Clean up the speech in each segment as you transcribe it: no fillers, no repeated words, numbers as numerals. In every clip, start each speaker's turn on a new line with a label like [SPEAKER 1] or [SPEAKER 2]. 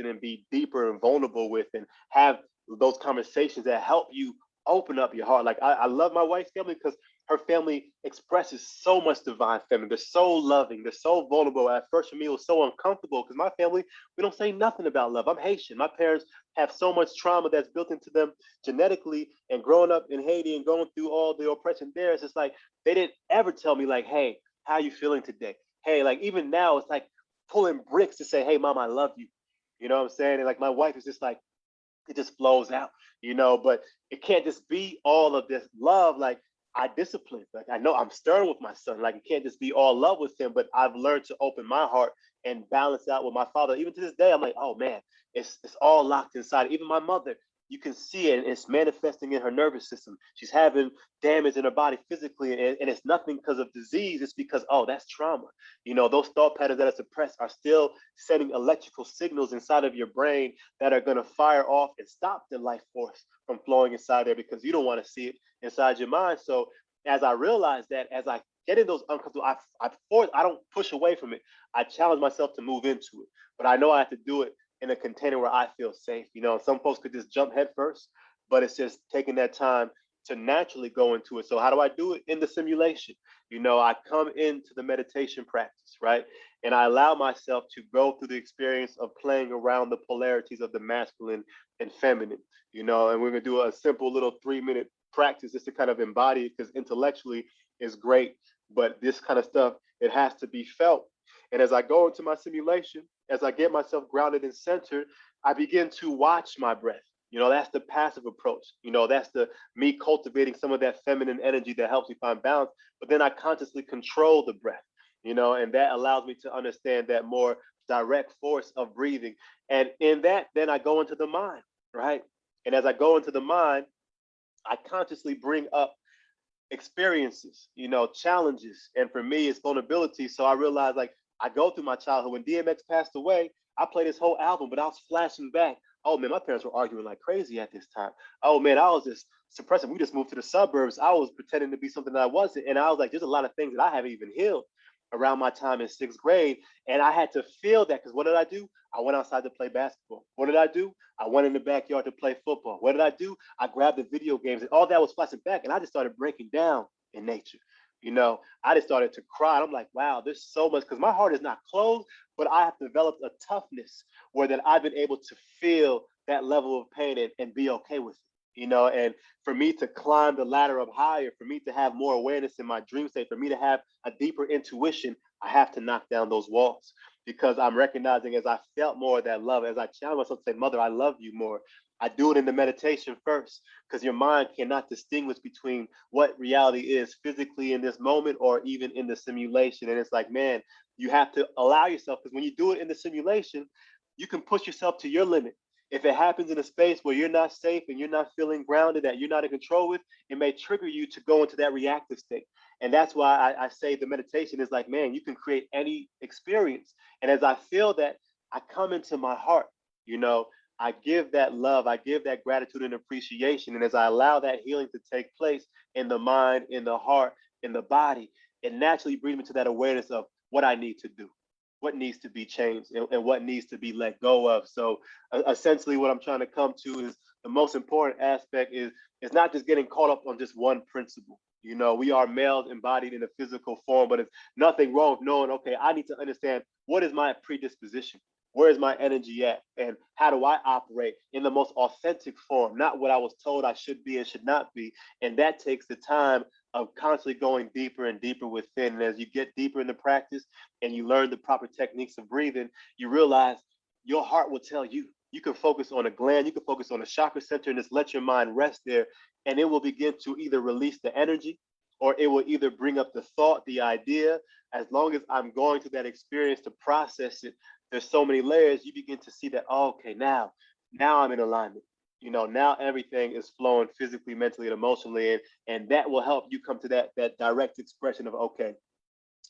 [SPEAKER 1] trusted and be deeper and vulnerable with, and have those conversations that help you open up your heart. Like I love my wife's family because her family expresses so much divine feminine. They're so loving. They're so vulnerable. At first, for me, it was so uncomfortable because my family, we don't say nothing about love. I'm Haitian. My parents have so much trauma that's built into them genetically, and growing up in Haiti and going through all the oppression there, it's just like they didn't ever tell me like, hey, how you feeling today? Hey, like even now, it's like pulling bricks to say, hey, mom, I love you. You know what I'm saying? And like my wife is just like, it just flows out, but it can't just be all of this love. Like I discipline, like I know I'm stern with my son, like it can't just be all love with him, but I've learned to open my heart and balance out with my father. Even to this day, I'm like, oh man, it's all locked inside. Even my mother, you can see it, and it's manifesting in her nervous system. She's having damage in her body physically, and it's nothing because of disease. It's because, oh, that's trauma. Those thought patterns that are suppressed are still sending electrical signals inside of your brain that are going to fire off and stop the life force from flowing inside there, because you don't want to see it inside your mind. So as I realize that, as I get in those uncomfortable, I don't push away from it. I challenge myself to move into it, but I know I have to do it in a container where I feel safe. Some folks could just jump head first, but it's just taking that time to naturally go into it. So how do I do it? In the simulation. I come into the meditation practice, right? And I allow myself to go through the experience of playing around the polarities of the masculine and feminine, and we're going to do a simple little 3-minute practice just to kind of embody it, because intellectually is great, but this kind of stuff, it has to be felt. And as I go into my simulation, as I get myself grounded and centered, I begin to watch my breath. That's the passive approach. That's the me cultivating some of that feminine energy that helps me find balance. But then I consciously control the breath, and that allows me to understand that more direct force of breathing. And in that, then I go into the mind, right? And as I go into the mind, I consciously bring up experiences, challenges. And for me, it's vulnerability. So I realized, like, I go through my childhood. When DMX passed away, I played his whole album, but I was flashing back. Oh man, my parents were arguing like crazy at this time. Oh man, I was just suppressing. We just moved to the suburbs. I was pretending to be something that I wasn't. And I was like, there's a lot of things that I haven't even healed around my time in 6th grade. And I had to feel that, because what did I do? I went outside to play basketball. What did I do? I went in the backyard to play football. What did I do? I grabbed the video games, and all that was flashing back. And I just started breaking down in nature. I just started to cry. And I'm like, wow, there's so much, because my heart is not closed, but I have developed a toughness where that I've been able to feel that level of pain and be okay with it. And for me to climb the ladder up higher, for me to have more awareness in my dream state, for me to have a deeper intuition, I have to knock down those walls, because I'm recognizing, as I felt more of that love, as I challenge myself to say, Mother, I love you more. I do it in the meditation first, because your mind cannot distinguish between what reality is physically in this moment or even in the simulation. And it's like, man, you have to allow yourself, because when you do it in the simulation, you can push yourself to your limit. If it happens in a space where you're not safe and you're not feeling grounded, that you're not in control with, it may trigger you to go into that reactive state. And that's why I say the meditation is like, man, you can create any experience. And as I feel that, I come into my heart, I give that love, I give that gratitude and appreciation. And as I allow that healing to take place in the mind, in the heart, in the body, it naturally brings me to that awareness of what I need to do, what needs to be changed, and what needs to be let go of. So essentially what I'm trying to come to is the most important aspect is not just getting caught up on just one principle. We are males embodied in a physical form, but it's nothing wrong with knowing, okay, I need to understand, what is my predisposition? Where is my energy at? And how do I operate in the most authentic form, not what I was told I should be and should not be? And that takes the time of constantly going deeper and deeper within. And as you get deeper in the practice and you learn the proper techniques of breathing, you realize your heart will tell you. You can focus on a gland, you can focus on a chakra center, and just let your mind rest there. And it will begin to either release the energy, or it will either bring up the thought, the idea. As long as I'm going through that experience to process it, there's so many layers, you begin to see that, oh, okay, now I'm in alignment. Now everything is flowing physically, mentally, and emotionally. And that will help you come to that direct expression of, okay,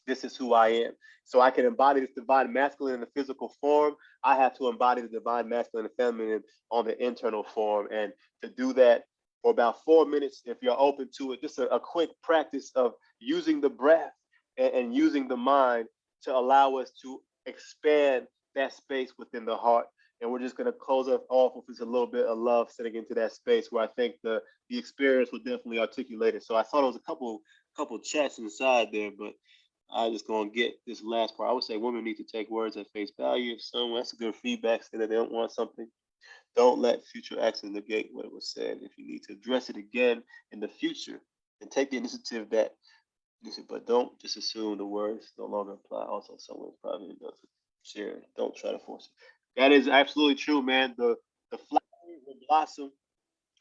[SPEAKER 1] this is who I am. So I can embody this divine masculine in the physical form. I have to embody the divine masculine and feminine on the internal form. And to do that for about 4 minutes, if you're open to it, just a quick practice of using the breath and using the mind to allow us to expand that space within the heart. And we're just going to close us off with just a little bit of love sitting into that space where I think the experience will definitely articulate it. So I saw there was a couple chats inside there, but I just gonna get this last part. I would say women need to take words at face value. If someone that's a good feedback, say that they don't want something, don't let future actions negate what was said. If you need to address it again in the future, and take the initiative that but don't just assume the words no longer apply. Also, someone probably doesn't share. Don't try to force it. That is absolutely true, man. The flower will blossom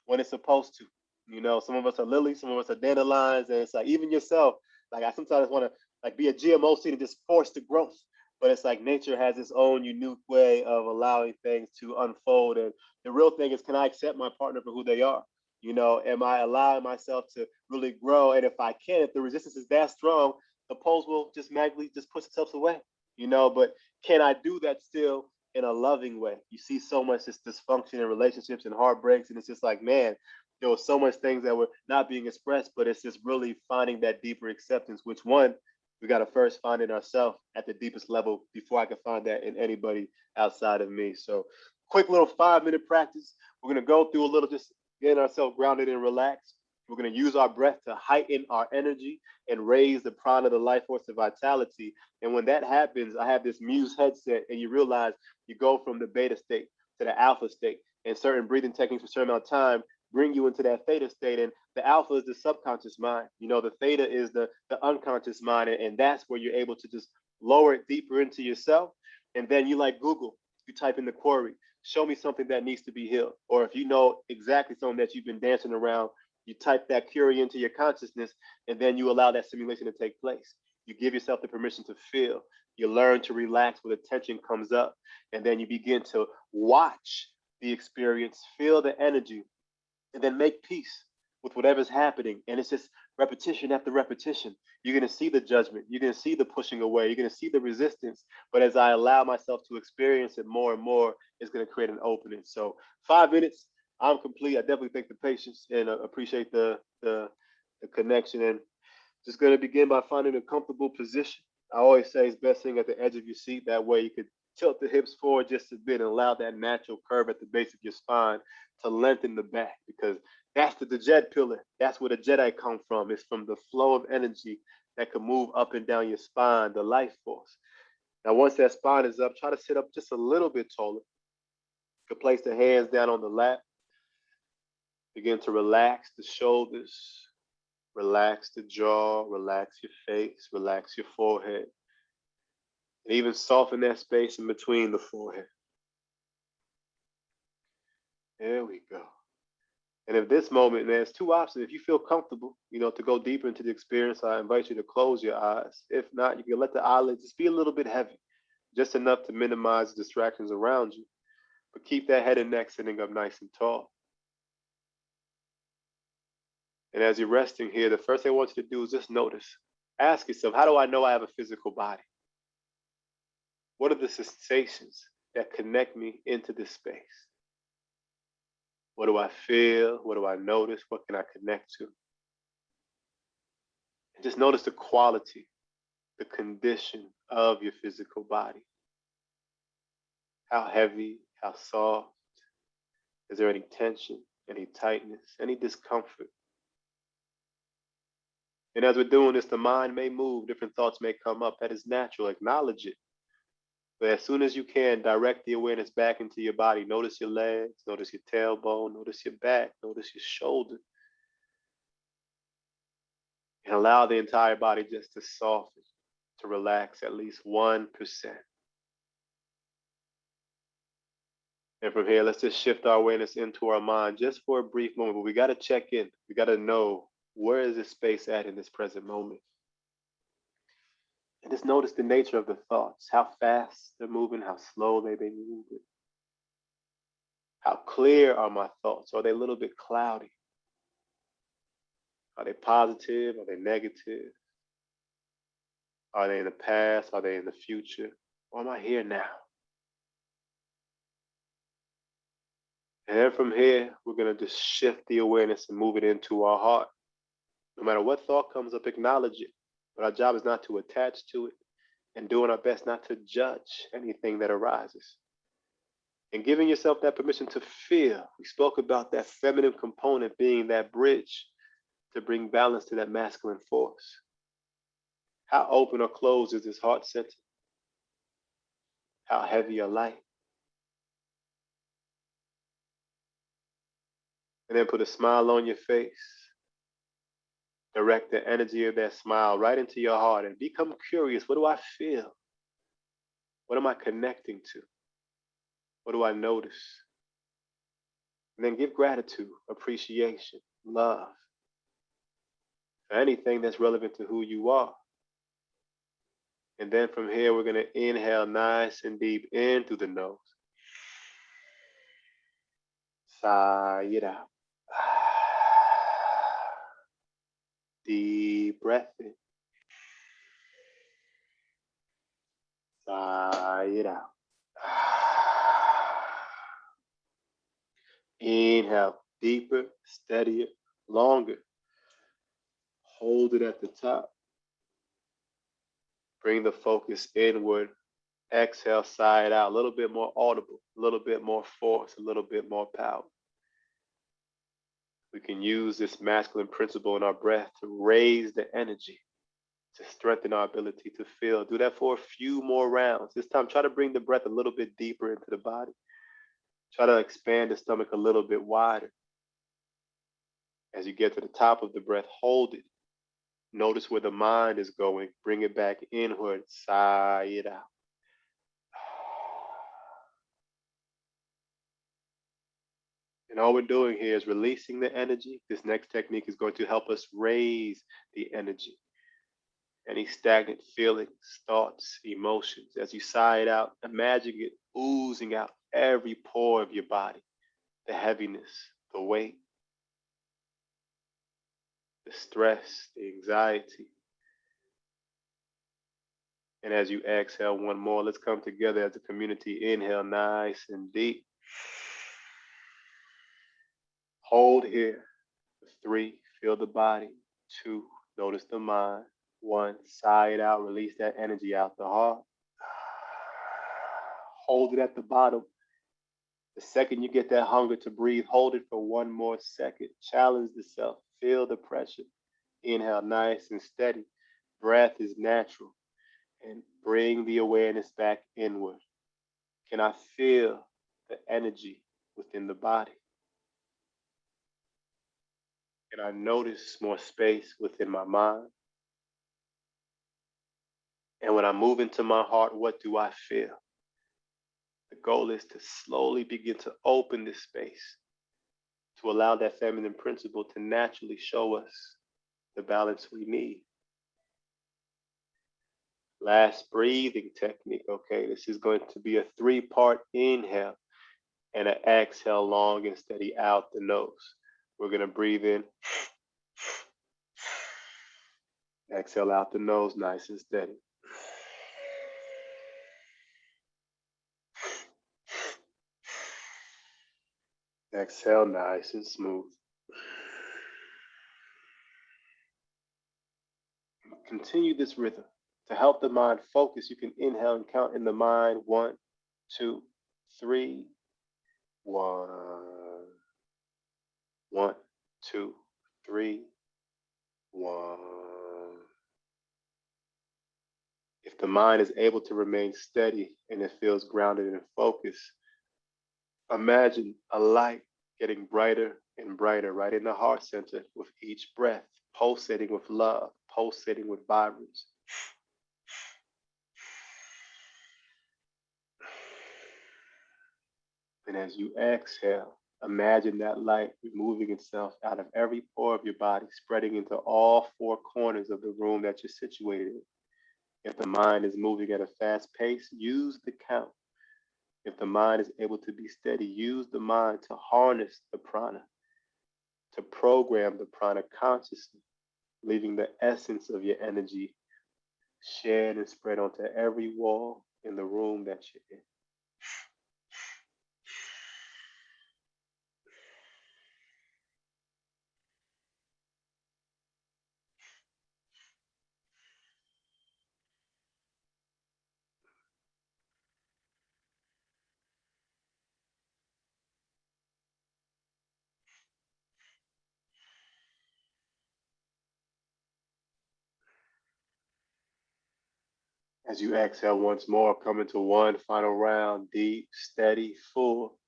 [SPEAKER 1] when it's supposed to. You know, some of us are lilies, some of us are dandelions, and it's like even yourself. Like I sometimes want to like be a GMO seed and just force the growth, but it's like nature has its own unique way of allowing things to unfold. And the real thing is, can I accept my partner for who they are? You know, am I allowing myself to really grow? And if I can, if the resistance is that strong, the poles will just magically just push itself away. You know, but can I do that still in a loving way? You see so much just dysfunction in relationships and heartbreaks, and it's just like, man, there was so much things that were not being expressed, but it's just really finding that deeper acceptance, which one we got to first find in ourselves at the deepest level before I can find that in anybody outside of me. So quick little 5 minute practice. We're going to go through a little, just getting ourselves grounded and relaxed. We're going to use our breath to heighten our energy and raise the prana, the life force of vitality. And when that happens, I have this Muse headset, and you realize you go from the beta state to the alpha state, and certain breathing techniques for a certain amount of time bring you into that theta state. And the alpha is the subconscious mind. You know, the theta is the unconscious mind. And that's where you're able to just lower it deeper into yourself. And then you like Google, you type in the query, show me something that needs to be healed. Or if you know exactly something that you've been dancing around, you type that query into your consciousness, and then you allow that simulation to take place. You give yourself the permission to feel. You learn to relax when the tension comes up. And then you begin to watch the experience, feel the energy, and then make peace with whatever's happening. And it's just repetition after repetition. You're going to see the judgment. You're going to see the pushing away. You're going to see the resistance. But as I allow myself to experience it more and more, it's going to create an opening. So 5 minutes, I'm complete. I definitely thank the patience and appreciate the connection. And just going to begin by finding a comfortable position. I always say it's best sitting at the edge of your seat. That way you could tilt the hips forward just a bit and allow that natural curve at the base of your spine to lengthen the back, because that's the Jet pillar. That's where the Jedi come from. It's from the flow of energy that can move up and down your spine, the life force. Now, once that spine is up, try to sit up just a little bit taller. You can place the hands down on the lap. Begin to relax the shoulders, relax the jaw, relax your face, relax your forehead, and even soften that space in between the forehead. There we go. And if this moment, there's two options. If you feel comfortable, you know, to go deeper into the experience, I invite you to close your eyes. If not, you can let the eyelids just be a little bit heavy, just enough to minimize the distractions around you. But keep that head and neck sitting up nice and tall. And as you're resting here, the first thing I want you to do is just notice. Ask yourself, how do I know I have a physical body? What are the sensations that connect me into this space? What do I feel? What do I notice? What can I connect to? And just notice the quality, the condition of your physical body. How heavy, how soft? Is there any tension, any tightness, any discomfort? And as we're doing this, the mind may move, different thoughts may come up. That is natural. Acknowledge it. But as soon as you can, direct the awareness back into your body. Notice your legs, notice your tailbone, notice your back, notice your shoulder. And allow the entire body just to soften, to relax at least 1%. And from here, let's just shift our awareness into our mind just for a brief moment. But we got to check in. We got to know, where is this space at in this present moment? And just notice the nature of the thoughts, how fast they're moving, how slow they may be moving. How clear are my thoughts? Are they a little bit cloudy? Are they positive? Are they negative? Are they in the past? Are they in the future? Or am I here now? And then from here, we're going to just shift the awareness and move it into our heart. No matter what thought comes up, acknowledge it. But our job is not to attach to it, and doing our best not to judge anything that arises. and giving yourself that permission to feel. We spoke about that feminine component being that bridge to bring balance to that masculine force. How open or closed is this heart center? How heavy or light? And then put a smile on your face. Direct the energy of that smile right into your heart and become curious. What do I feel? What am I connecting to? What do I notice? And then give gratitude, appreciation, love for anything that's relevant to who you are. And then from here, we're going to inhale nice and deep in through the nose. Sigh it out. Deep breath in. Sigh it out. Inhale, deeper, steadier, longer. Hold it at the top. Bring the focus inward. Exhale, sigh it out. A little bit more audible, a little bit more force, a little bit more power. We can use this masculine principle in our breath to raise the energy, to strengthen our ability to feel. Do that for a few more rounds. This time, try to bring the breath a little bit deeper into the body. Try to expand the stomach a little bit wider. As you get to the top of the breath, hold it. Notice where the mind is going. Bring it back inward. Sigh it out. And all we're doing here is releasing the energy. This next technique is going to help us raise the energy. Any stagnant feelings, thoughts, emotions, as you sigh it out, imagine it oozing out every pore of your body. The heaviness, the weight, the stress, the anxiety. And as you exhale one more, let's come together as a community. Inhale nice and deep. Hold here. 3, feel the body. 2, notice the mind. 1, sigh it out, release that energy out the heart. Hold it at the bottom. The second you get that hunger to breathe, hold it for one more second. Challenge the self. Feel the pressure. Inhale nice and steady. Breath is natural. And bring the awareness back inward. Can I feel the energy within the body? Can I notice more space within my mind? And when I move into my heart, what do I feel? The goal is to slowly begin to open this space, to allow that feminine principle to naturally show us the balance we need. Last breathing technique, okay? This is going to be a 3-part inhale and an exhale long and steady out the nose. We're going to breathe in. Exhale out the nose, nice and steady. Exhale, nice and smooth. Continue this rhythm. To help the mind focus, you can inhale and count in the mind. 1, 2, 3. 1, 1, 2, 3. 1. If the mind is able to remain steady and it feels grounded and focused, imagine a light getting brighter and brighter right in the heart center with each breath, pulsating with love, pulsating with vibrance. And as you exhale, imagine that light removing itself out of every pore of your body, spreading into all 4 corners of the room that you're situated in. If the mind is moving at a fast pace, use the count. If the mind is able to be steady, use the mind to harness the prana, to program the prana consciously, leaving the essence of your energy shared and spread onto every wall in the room that you're in. As you exhale once more, come into one final round, deep, steady, full.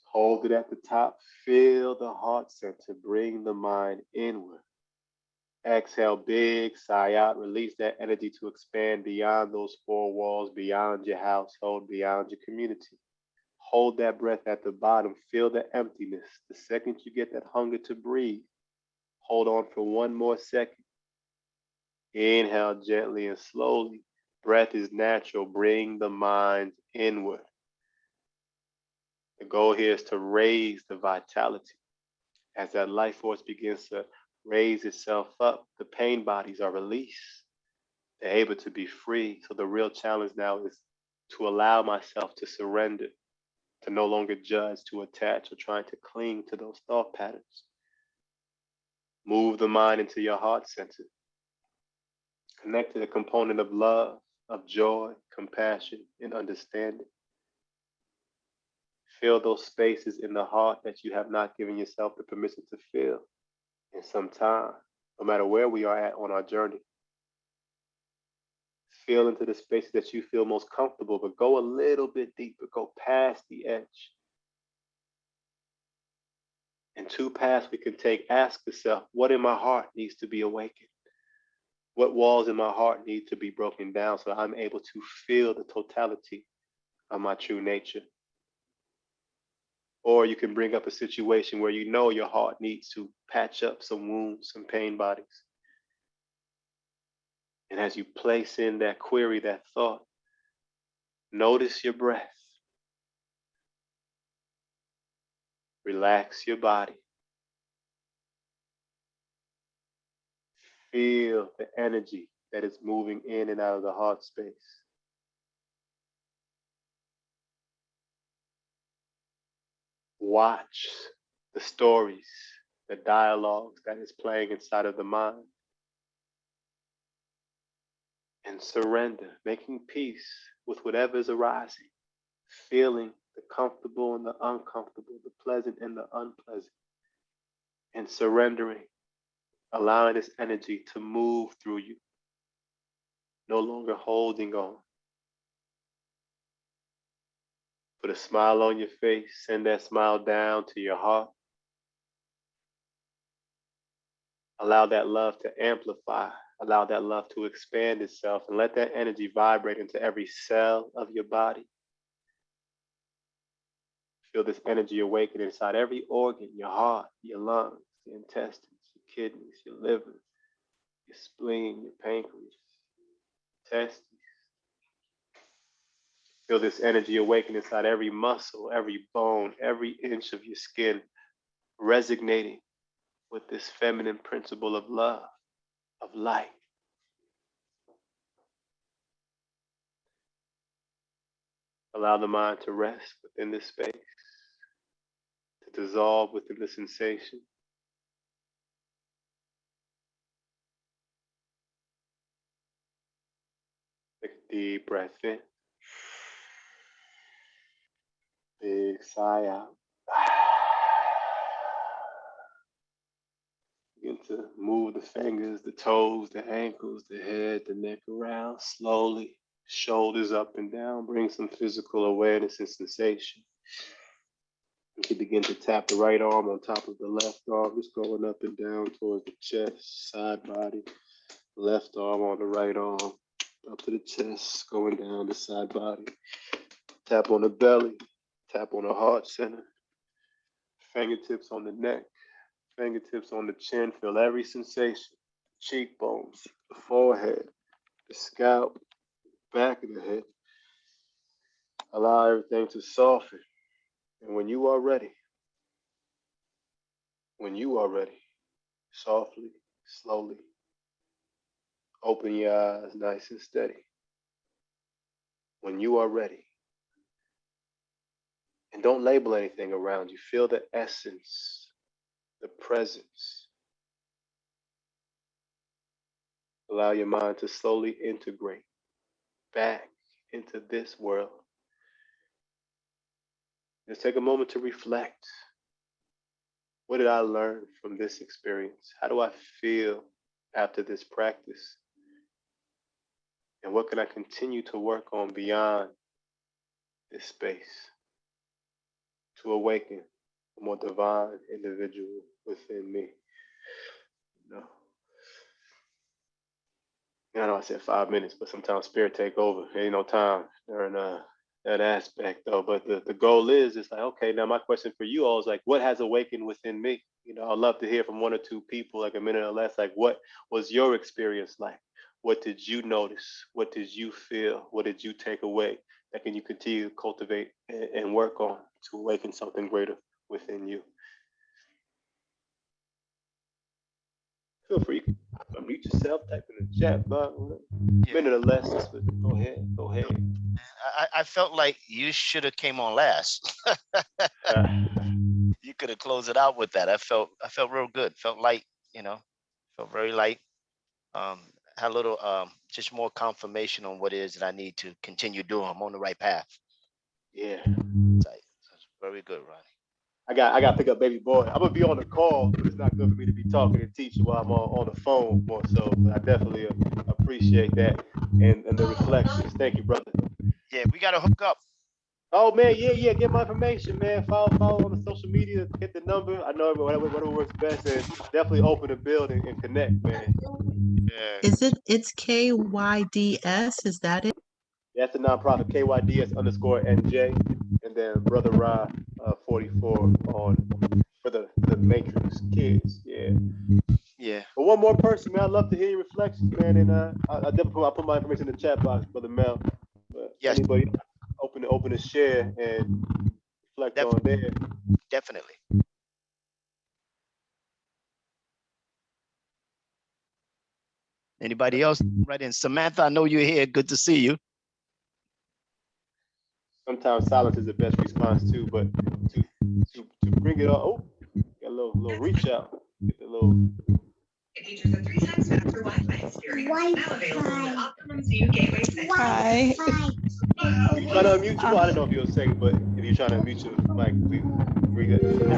[SPEAKER 1] Hold it at the top. Feel the heart center. Bring the mind inward. Exhale big, sigh out. Release that energy to expand beyond those four walls, beyond your household, beyond your community. Hold that breath at the bottom. Feel the emptiness. The second you get that hunger to breathe, hold on for one more second. Inhale gently and slowly. Breath is natural. Bring the mind inward. The goal here is to raise the vitality. As that life force begins to raise itself up, the pain bodies are released. They're able to be free. So the real challenge now is to allow myself to surrender, to no longer judge, to attach, or trying to cling to those thought patterns. Move the mind into your heart center. Connect to the component of love, of joy, compassion, and understanding. Fill those spaces in the heart that you have not given yourself the permission to fill in some time, no matter where we are at on our journey. Feel into the spaces that you feel most comfortable, but go a little bit deeper, go past the edge. And two paths we can take. Ask yourself, what in my heart needs to be awakened? What walls in my heart need to be broken down so I'm able to feel the totality of my true nature? Or you can bring up a situation where you know your heart needs to patch up some wounds, some pain bodies. And as you place in that query, that thought, notice your breath. Relax your body. Feel the energy that is moving in and out of the heart space. Watch the stories, the dialogues that is playing inside of the mind. And surrender, making peace with whatever is arising, feeling the comfortable and the uncomfortable, the pleasant and the unpleasant, and surrendering, allowing this energy to move through you, no longer holding on. Put a smile on your face, send that smile down to your heart. Allow that love to amplify, allow that love to expand itself, and let that energy vibrate into every cell of your body. Feel this energy awaken inside every organ, your heart, your lungs, your intestines, your kidneys, your liver, your spleen, your pancreas, testes. Feel this energy awaken inside every muscle, every bone, every inch of your skin, resonating with this feminine principle of love, of light. Allow the mind to rest within this space, to dissolve within the sensation. Take a deep breath in. Big sigh out. Begin to move the fingers, the toes, the ankles, the head, the neck around slowly. Shoulders up and down. Bring some physical awareness and sensation. You can begin to tap the right arm on top of the left arm, just going up and down towards the chest, side body. Left arm on the right arm, up to the chest, going down the side body. Tap on the belly, tap on the heart center. Fingertips on the neck, fingertips on the chin. Feel every sensation. Cheekbones, the forehead, the scalp, back of the head. Allow everything to soften. And when you are ready, softly, slowly, open your eyes nice and steady. When you are ready, and don't label anything around you. Feel the essence, the presence. Allow your mind to slowly integrate back into this world. Just take a moment to reflect. What did I learn from this experience? How do I feel after this practice? And what can I continue to work on beyond this space to awaken a more divine individual within me? You know, I know I said 5 minutes, but sometimes spirit take over. There ain't no time during that aspect though. But the goal is it's like, okay, now my question for you all is like, what has awakened within me? I'd love to hear from one or two people, like a minute or less, like what was your experience like? What did you notice? What did you feel? What did you take away that can you continue to cultivate and work on to awaken something greater within you? Feel free to unmute yourself, type in the chat box.
[SPEAKER 2] Yeah.
[SPEAKER 1] Minute or less. Go ahead. Go ahead.
[SPEAKER 2] I felt like you should have came on last.
[SPEAKER 1] Uh,
[SPEAKER 2] You could have closed it out with that. I felt real good. Felt light, you know, felt very light. Um, had a little just more confirmation on what it is that I need to continue doing. I'm on the right path.
[SPEAKER 1] yeah.
[SPEAKER 2] So it's very good, Ronnie.
[SPEAKER 1] I got to pick up baby boy. I'm gonna be on the call, but it's not good for me to be talking and teaching while I'm on the phone more so. But I definitely appreciate that and the reflections. Thank you, brother.
[SPEAKER 2] Yeah, we got to hook up.
[SPEAKER 1] Oh man, yeah. Get my information, man. Follow on the social media. Get the number. I know whatever works best, and definitely open the building and connect, man.
[SPEAKER 2] Yeah.
[SPEAKER 3] It's KYDS? Is that it?
[SPEAKER 1] That's the nonprofit KYDS_NJ, and then Brother Ra 44 on for the Matrix kids. Yeah.
[SPEAKER 2] Yeah.
[SPEAKER 1] But one more person, man. I'd love to hear your reflections, man. And I definitely I'll put my information in the chat box, Brother Mel. But
[SPEAKER 2] Yes.
[SPEAKER 1] anybody open to share and reflect on there.
[SPEAKER 2] Definitely. Anybody else? Right in. Samantha, I know you're here. Good to see you.
[SPEAKER 1] Sometimes silence is the best response too, but to bring it up, got a little reach out, get the little.
[SPEAKER 4] It features a 3 times faster Wi-Fi experience. Now available in the Optimum Zoo Gateway 6. Hi.
[SPEAKER 1] You trying to unmute you? I don't know if you're saying, but if you're trying to unmute your mic, we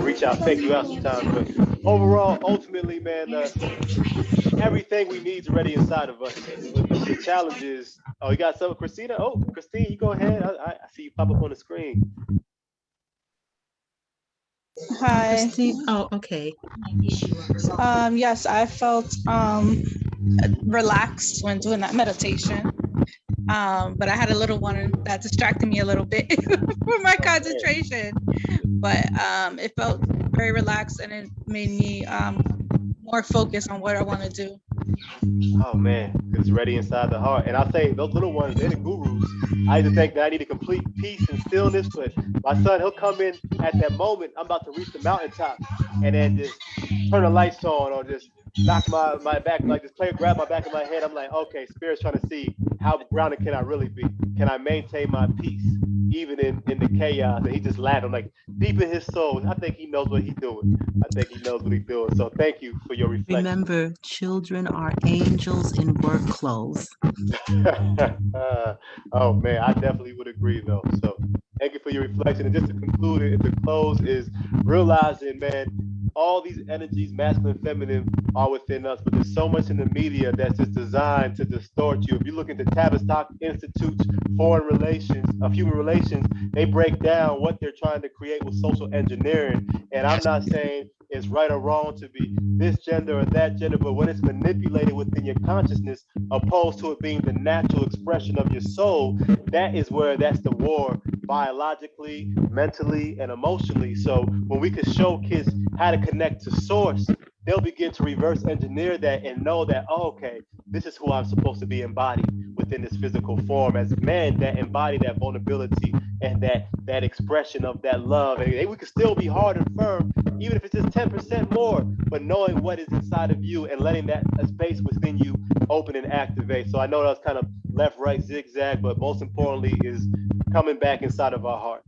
[SPEAKER 1] reach out, take you out sometimes. But overall, ultimately, man, everything we need is already inside of us. The challenge is, you got something, Christina? Oh, Christine, you go ahead. I see you pop up on the screen.
[SPEAKER 4] Hi.
[SPEAKER 3] Christine? Oh, okay.
[SPEAKER 4] Yes, I felt relaxed when doing that meditation. But I had a little one that distracted me a little bit from my concentration. But it felt very relaxed and it made me more focused on what I want to do.
[SPEAKER 1] Oh man, because it's ready inside the heart. And I say those little ones, they're the gurus. I used to think that I need a complete peace and stillness, but my son, he'll come in at that moment. I'm about to reach the mountaintop, and then just turn the lights on, or just knock my back, like just grab my back of my head. I'm like, okay, spirit's trying to see how grounded can I really be? Can I maintain my peace even in the chaos? And he just laughed. I'm like, deep in his soul, I think he knows what he's doing. I think he knows what he's doing. So thank you for your reflection.
[SPEAKER 3] Remember, children are angels in work clothes.
[SPEAKER 1] Oh man, I definitely would agree though. So thank you for your reflection. And just to conclude it, to close, is realizing, man, all these energies, masculine and feminine, are within us, but there's so much in the media that's just designed to distort you. If you look at the Tavistock Institute's foreign relations of human relations, they break down what they're trying to create with social engineering. And I'm not saying it's right or wrong to be this gender or that gender, but when it's manipulated within your consciousness, opposed to it being the natural expression of your soul, that's the war, biologically, mentally, and emotionally. So when we can show kids how to connect to source, they'll begin to reverse engineer that and know that, oh, okay, this is who I'm supposed to be embodied within this physical form as men that embody that vulnerability and that expression of that love. And we can still be hard and firm, even if it's just 10% more, but knowing what is inside of you and letting that space within you open and activate. So I know that's kind of left, right, zigzag, but most importantly is coming back inside of our heart,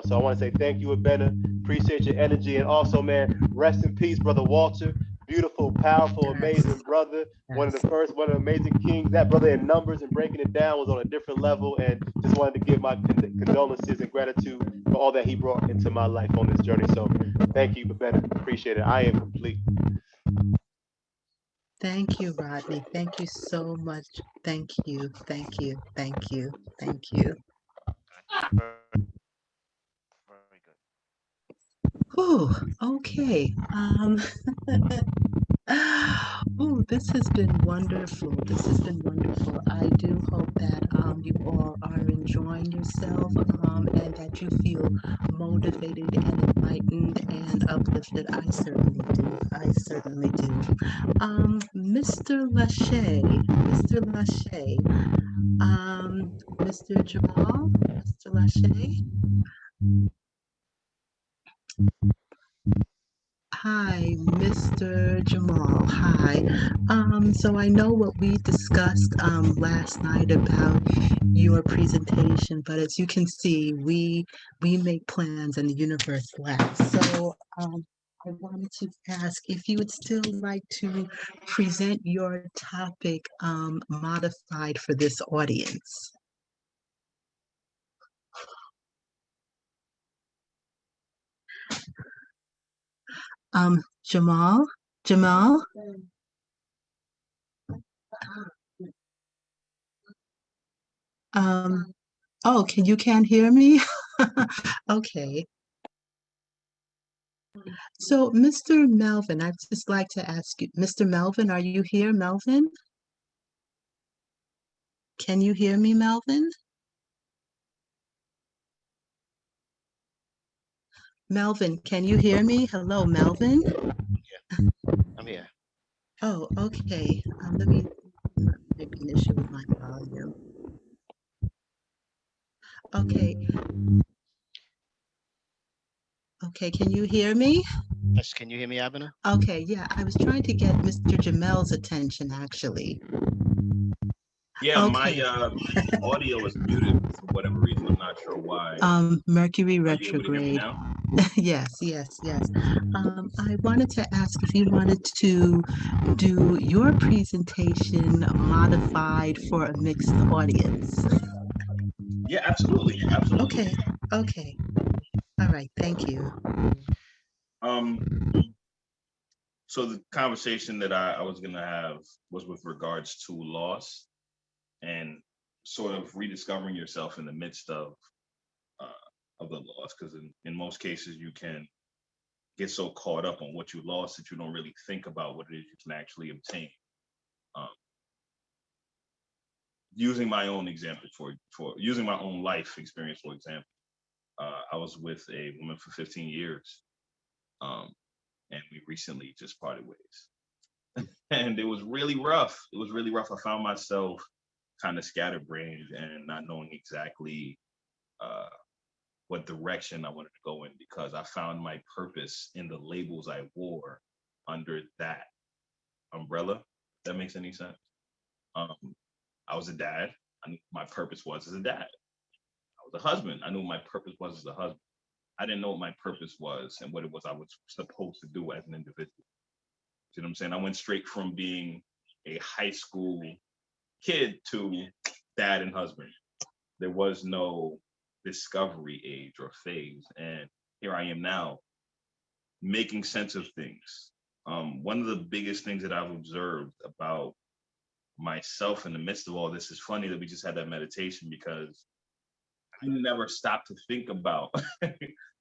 [SPEAKER 1] So I want to say thank you, Abena. Appreciate your energy. And also, man, rest in peace, Brother Walter. Beautiful, powerful, amazing brother. One of the amazing kings. That brother in numbers and breaking it down was on a different level. And just wanted to give my condolences and gratitude for all that he brought into my life on this journey. So thank you, Abena. Appreciate it. I am complete.
[SPEAKER 3] Thank you, Rodney. Thank you so much. Thank you. Thank you. Thank you. Thank you.
[SPEAKER 2] Very, very good.
[SPEAKER 3] Whew, okay. Oh, this has been wonderful. This has been wonderful. I do hope that you all are enjoying yourself and that you feel motivated and enlightened and uplifted. I certainly do. I certainly do. Mr. Lachey, Mr. Jamal, Mr. Lachey. Hi, Mr. Jamal. Hi. So I know what we discussed last night about your presentation, but as you can see, we make plans and the universe laughs. So I wanted to ask if you would still like to present your topic modified for this audience. Jamal? Jamal? Oh, you can't hear me? Okay. So, Mr. Melvin, I'd just like to ask you, Mr. Melvin, are you here, Melvin? Can you hear me, Melvin? Melvin, can you hear me? Hello, Melvin?
[SPEAKER 2] Yeah, I'm here.
[SPEAKER 3] Oh, okay. Let me, maybe an issue with my volume. Okay. Okay, can you hear me?
[SPEAKER 2] Yes, can you hear me, Abner?
[SPEAKER 3] Okay, yeah, I was trying to get Mr. Jamel's attention, actually.
[SPEAKER 5] Yeah,
[SPEAKER 3] Okay.
[SPEAKER 5] my audio is muted for whatever reason. I'm not sure why.
[SPEAKER 3] Mercury
[SPEAKER 5] Are you able to hear me
[SPEAKER 3] retrograde.
[SPEAKER 5] now?
[SPEAKER 3] Yes. I wanted to ask if you wanted to do your presentation modified for a mixed audience.
[SPEAKER 5] Yeah, absolutely. Absolutely.
[SPEAKER 3] Okay. All right, thank you.
[SPEAKER 5] So the conversation that I was gonna have was with regards to loss and sort of rediscovering yourself in the midst of the loss, because in most cases you can get so caught up on what you lost that you don't really think about what it is you can actually obtain. Um, Using my own example for using my own life experience, for example, I was with a woman for 15 years, and we recently just parted ways. And it was really rough. It was really rough. I found myself kind of scatterbrained and not knowing exactly what direction I wanted to go in, because I found my purpose in the labels I wore under that umbrella. If that makes any sense. Um, I was a dad. I knew my purpose was as a dad. I was a husband. I knew my purpose was as a husband. I didn't know what my purpose was and what it was I was supposed to do as an individual. See what I'm saying? I went straight from being a high school kid to dad and husband. There was no discovery age or phase. And here I am now making sense of things. One of the biggest things that I've observed about myself in the midst of all this is funny that we just had that meditation, because I never stopped to think about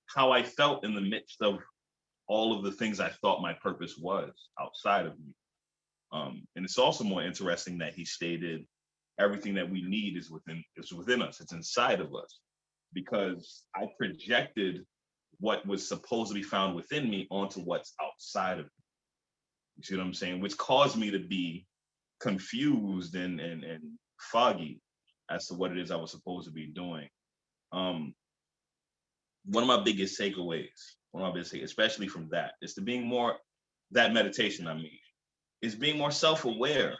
[SPEAKER 5] how I felt in the midst of all of the things I thought my purpose was outside of me. And it's also more interesting that he stated everything that we need is within us. It's inside of us, because I projected what was supposed to be found within me onto what's outside of me. You see what I'm saying? Which caused me to be confused and foggy as to what it is I was supposed to be doing. One of my biggest takeaways, especially from that, is to being more, that meditation, I mean, is being more self-aware.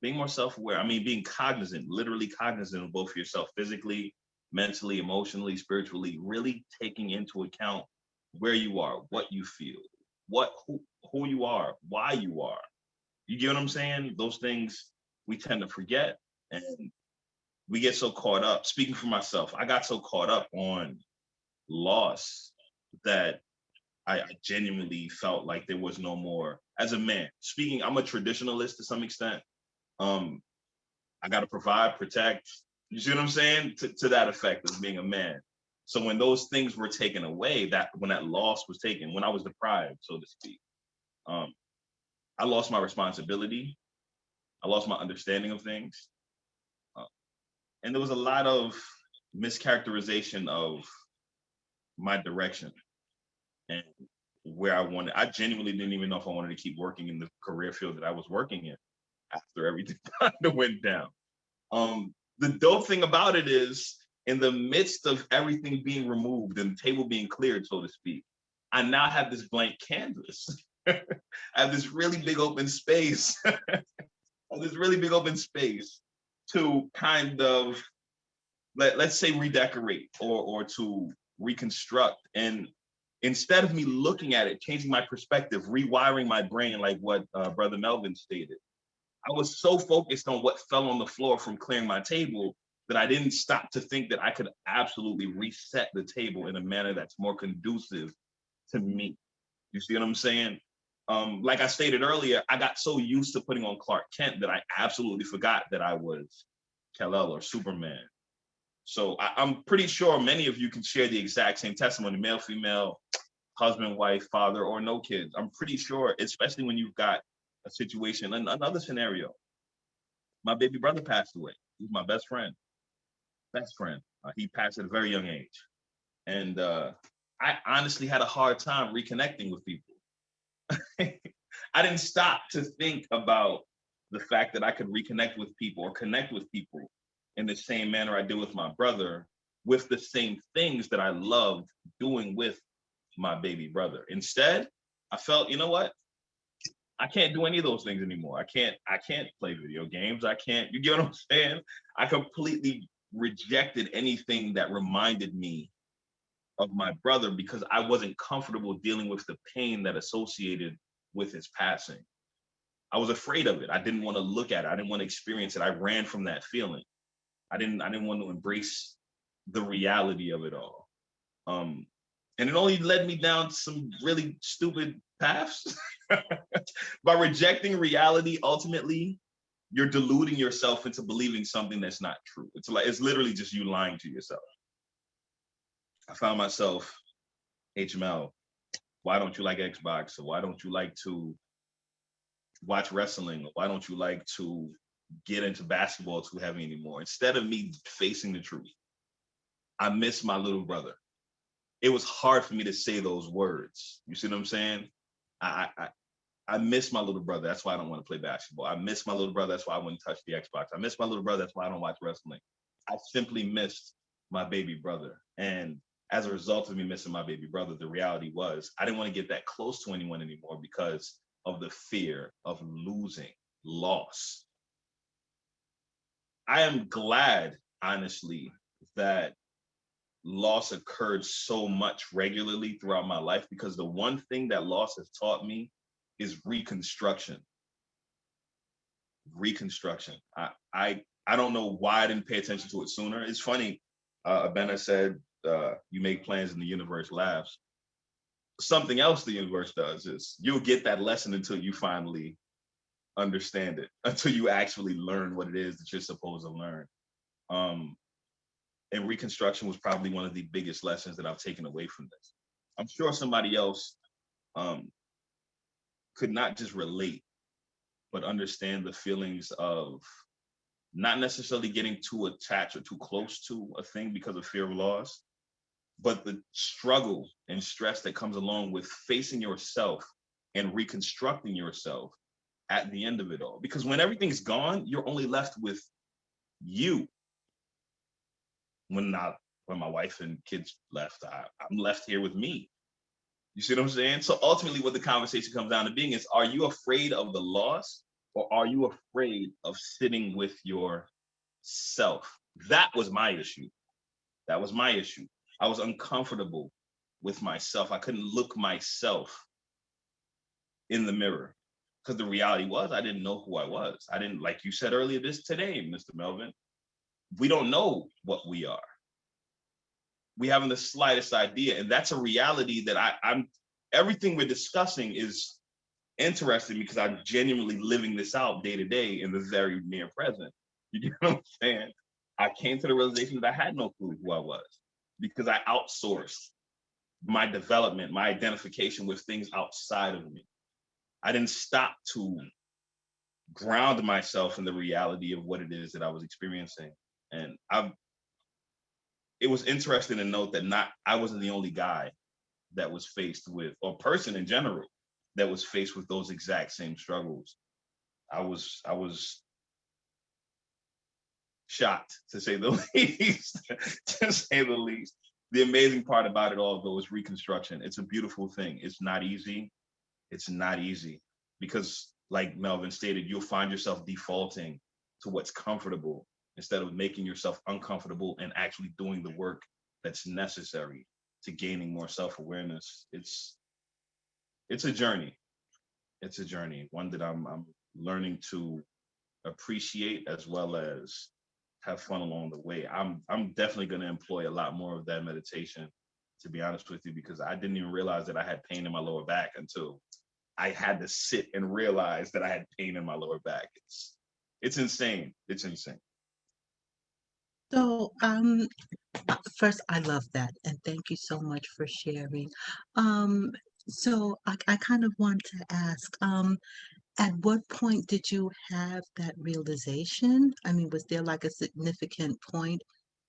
[SPEAKER 5] Being more self-aware. I mean, being cognizant, literally cognizant of both yourself, physically, mentally, emotionally, spiritually, really taking into account where you are, what you feel, who you are, why you are. You get what I'm saying? Those things we tend to forget, and we get so caught up. Speaking for myself, I got so caught up on loss that I genuinely felt like there was no more. As a man, speaking, I'm a traditionalist to some extent. I got to provide, protect. You see what I'm saying? To that effect of being a man. So when those things were taken away, that when that loss was taken, when I was deprived, so to speak, um, I lost my responsibility. I lost my understanding of things, uh, and there was a lot of mischaracterization of my direction and where I wanted. I genuinely didn't even know if I wanted to keep working in the career field that I was working in after everything kind of went down. The dope thing about it is, in the midst of everything being removed and the table being cleared, so to speak, I now have this blank canvas. I have this really big open space. This really big open space to kind of let's say redecorate or to reconstruct. And instead of me looking at it, changing my perspective, rewiring my brain, like what Brother Melvin stated, I was so focused on what fell on the floor from clearing my table that I didn't stop to think that I could absolutely reset the table in a manner that's more conducive to me. You see what I'm saying? Like I stated earlier, I got so used to putting on Clark Kent that I absolutely forgot that I was Kal-El or Superman. So I'm pretty sure many of you can share the exact same testimony, male, female, husband, wife, father, or no kids. I'm pretty sure, especially when you've got a situation, another scenario. My baby brother passed away. He's my best friend. Best friend. He passed at a very young age. And I honestly had a hard time reconnecting with people. I didn't stop to think about the fact that I could reconnect with people or connect with people in the same manner I did with my brother, with the same things that I loved doing with my baby brother. Instead, I felt, you know what? I can't do any of those things anymore. I can't play video games. I can't, you get what I'm saying? I completely rejected anything that reminded me of my brother because I wasn't comfortable dealing with the pain that associated with his passing. I was afraid of it. I didn't want to look at it. I didn't want to experience it. I ran from that feeling. I didn't want to embrace the reality of it all. And it only led me down some really stupid paths. By rejecting reality, ultimately, you're deluding yourself into believing something that's not true. It's literally just you lying to yourself. I found myself, hey Jamel, why don't you like Xbox? Or why don't you like to watch wrestling? Or why don't you like to get into basketball too heavy anymore? Instead of me facing the truth, I miss my little brother. It was hard for me to say those words. You see what I'm saying? I miss my little brother. That's why I don't want to play basketball. I miss my little brother. That's why I wouldn't touch the Xbox. I miss my little brother. That's why I don't watch wrestling. I simply missed my baby brother. And as a result of me missing my baby brother, the reality was I didn't want to get that close to anyone anymore because of the fear of losing, loss. I am glad, honestly, that loss occurred so much regularly throughout my life because the one thing that loss has taught me is reconstruction. Reconstruction. I don't know why I didn't pay attention to it sooner. It's funny. Abena said, "You make plans and the universe laughs." Something else the universe does is you'll get that lesson until you finally understand it, until you actually learn what it is that you're supposed to learn. And reconstruction was probably one of the biggest lessons that I've taken away from this. I'm sure somebody else could not just relate, but understand the feelings of not necessarily getting too attached or too close to a thing because of fear of loss, but the struggle and stress that comes along with facing yourself and reconstructing yourself at the end of it all. Because when everything's gone, you're only left with you. When my wife and kids left, I'm left here with me. You see what I'm saying? So ultimately what the conversation comes down to being is, are you afraid of the loss or are you afraid of sitting with yourself? That was my issue. That was my issue. I was uncomfortable with myself. I couldn't look myself in the mirror because the reality was I didn't know who I was. I didn't, like you said earlier today, Mr. Melvin, we don't know what we are. We haven't the slightest idea. And that's a reality that everything we're discussing is interesting because I'm genuinely living this out day to day in the very near present. You get what I'm saying? I came to the realization that I had no clue who I was because I outsourced my development, my identification with things outside of me. I didn't stop to ground myself in the reality of what it is that I was experiencing. And it was interesting to note that I wasn't the only guy that was faced with, or person in general, that was faced with those exact same struggles. I was shocked, to say the least. To say the least. The amazing part about it all, though, is reconstruction. It's a beautiful thing. It's not easy. It's not easy because, like Melvin stated, you'll find yourself defaulting to what's comfortable instead of making yourself uncomfortable and actually doing the work that's necessary to gaining more self-awareness. It's a journey. It's a journey, one that I'm learning to appreciate as well as have fun along the way. I'm definitely going to employ a lot more of that meditation, to be honest with you, because I didn't even realize that I had pain in my lower back until I had to sit and realize that I had pain in my lower back. It's insane. It's insane.
[SPEAKER 3] So, first, I love that, and thank you so much for sharing. So I kind of want to ask, at what point did you have that realization? I mean, was there like a significant point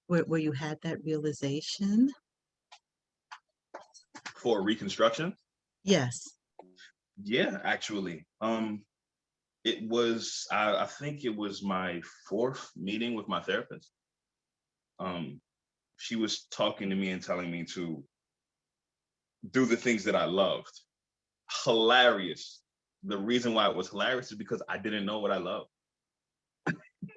[SPEAKER 3] where you had that realization?
[SPEAKER 5] For reconstruction?
[SPEAKER 3] Yes.
[SPEAKER 5] Yeah, actually. It was, I think it was my 4th meeting with my therapist. She was talking to me and telling me to do the things that I loved. Hilarious. The reason why it was hilarious is because I didn't know what I loved.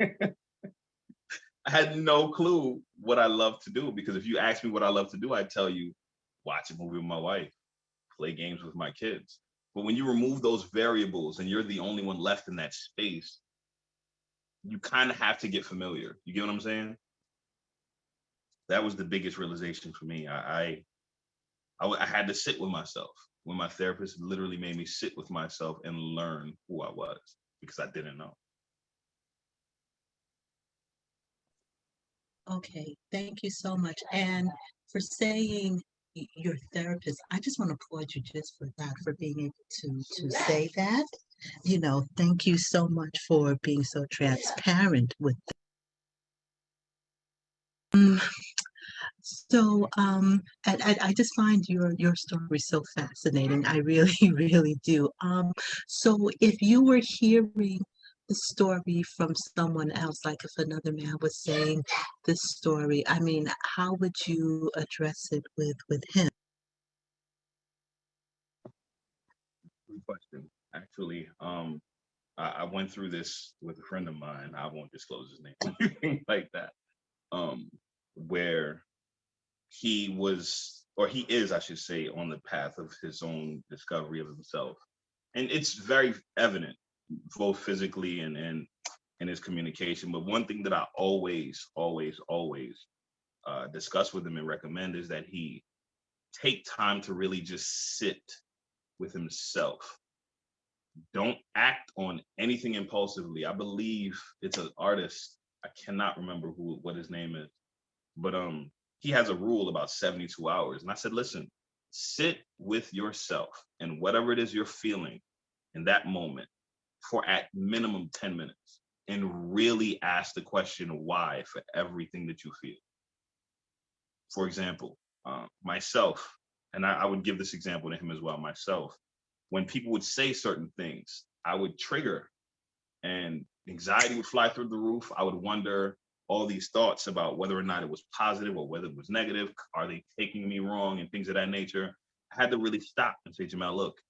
[SPEAKER 5] I had no clue what I love to do, because if you ask me what I love to do, I'd tell you, watch a movie with my wife, play games with my kids. But when you remove those variables and you're the only one left in that space, you kind of have to get familiar. You get what I'm saying? That was the biggest realization for me. I had to sit with myself. When my therapist literally made me sit with myself and learn who I was, because I didn't know.
[SPEAKER 3] Okay, thank you so much. And for saying your therapist, I just want to applaud you just for that, for being able to say that. Thank you so much for being so transparent with them. I just find your story so fascinating. I really, really do. So if you were hearing the story from someone else, like if another man was saying this story, I mean, how would you address it with him?
[SPEAKER 5] Good question. Actually, I went through this with a friend of mine. I won't disclose his name or anything like that. Where he was, or he is, I should say, on the path of his own discovery of himself. And it's very evident, both physically and in his communication. But one thing that I always discuss with him and recommend is that he take time to really just sit with himself. Don't act on anything impulsively. I believe it's an artist. I cannot remember what his name is, but he has a rule about 72 hours. And I said, listen, sit with yourself and whatever it is you're feeling in that moment for at minimum 10 minutes, and really ask the question why for everything that you feel. For example, myself, and I would give this example to him as well, myself, when people would say certain things, I would trigger and anxiety would fly through the roof. I would wonder all these thoughts about whether or not it was positive or whether it was negative. Are they taking me wrong and things of that nature? I had to really stop and say, Jamel, look,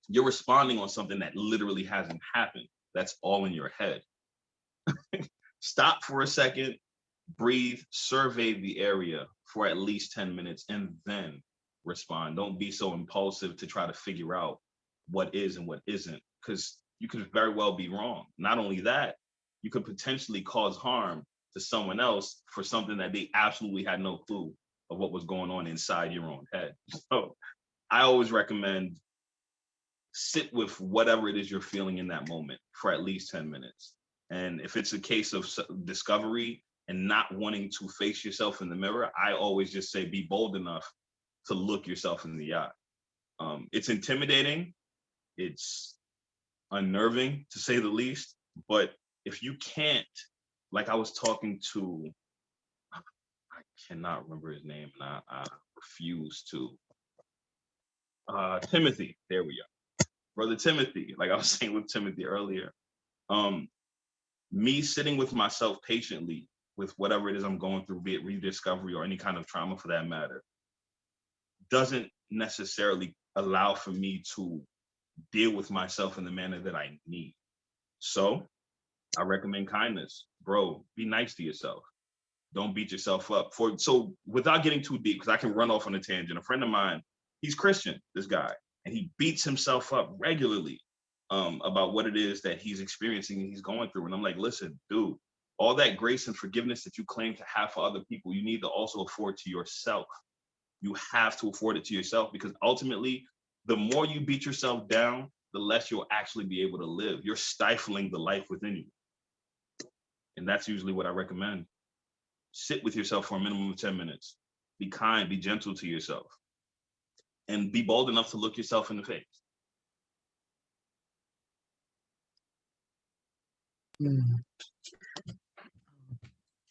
[SPEAKER 5] you're responding on something that literally hasn't happened. That's all in your head. Stop for a second, breathe, survey the area for at least 10 minutes, and then respond. Don't be so impulsive to try to figure out what is and what isn't, because you could very well be wrong. Not only that, you could potentially cause harm to someone else for something that they absolutely had no clue of what was going on inside your own head. So I always recommend sit with whatever it is you're feeling in that moment for at least 10 minutes. And if it's a case of discovery and not wanting to face yourself in the mirror, I always just say be bold enough to look yourself in the eye. It's intimidating, it's unnerving to say the least, but if you can't, like I was talking to, I cannot remember his name, and I refuse to. Timothy, there we are. Brother Timothy, like I was saying with Timothy earlier, me sitting with myself patiently with whatever it is I'm going through, be it rediscovery or any kind of trauma for that matter, doesn't necessarily allow for me to deal with myself in the manner that I need. So I recommend kindness. Bro, be nice to yourself. Don't beat yourself up. So without getting too deep, because I can run off on a tangent, a friend of mine, he's Christian, this guy, and he beats himself up regularly about what it is that he's experiencing and he's going through. And I'm like, listen, dude, all that grace and forgiveness that you claim to have for other people, you need to also afford to yourself. You have to afford it to yourself, because ultimately, the more you beat yourself down, the less you'll actually be able to live. You're stifling the life within you. And that's usually what I recommend. Sit with yourself for a minimum of 10 minutes. Be kind, be gentle to yourself, and be bold enough to look yourself in the face.
[SPEAKER 3] Mm.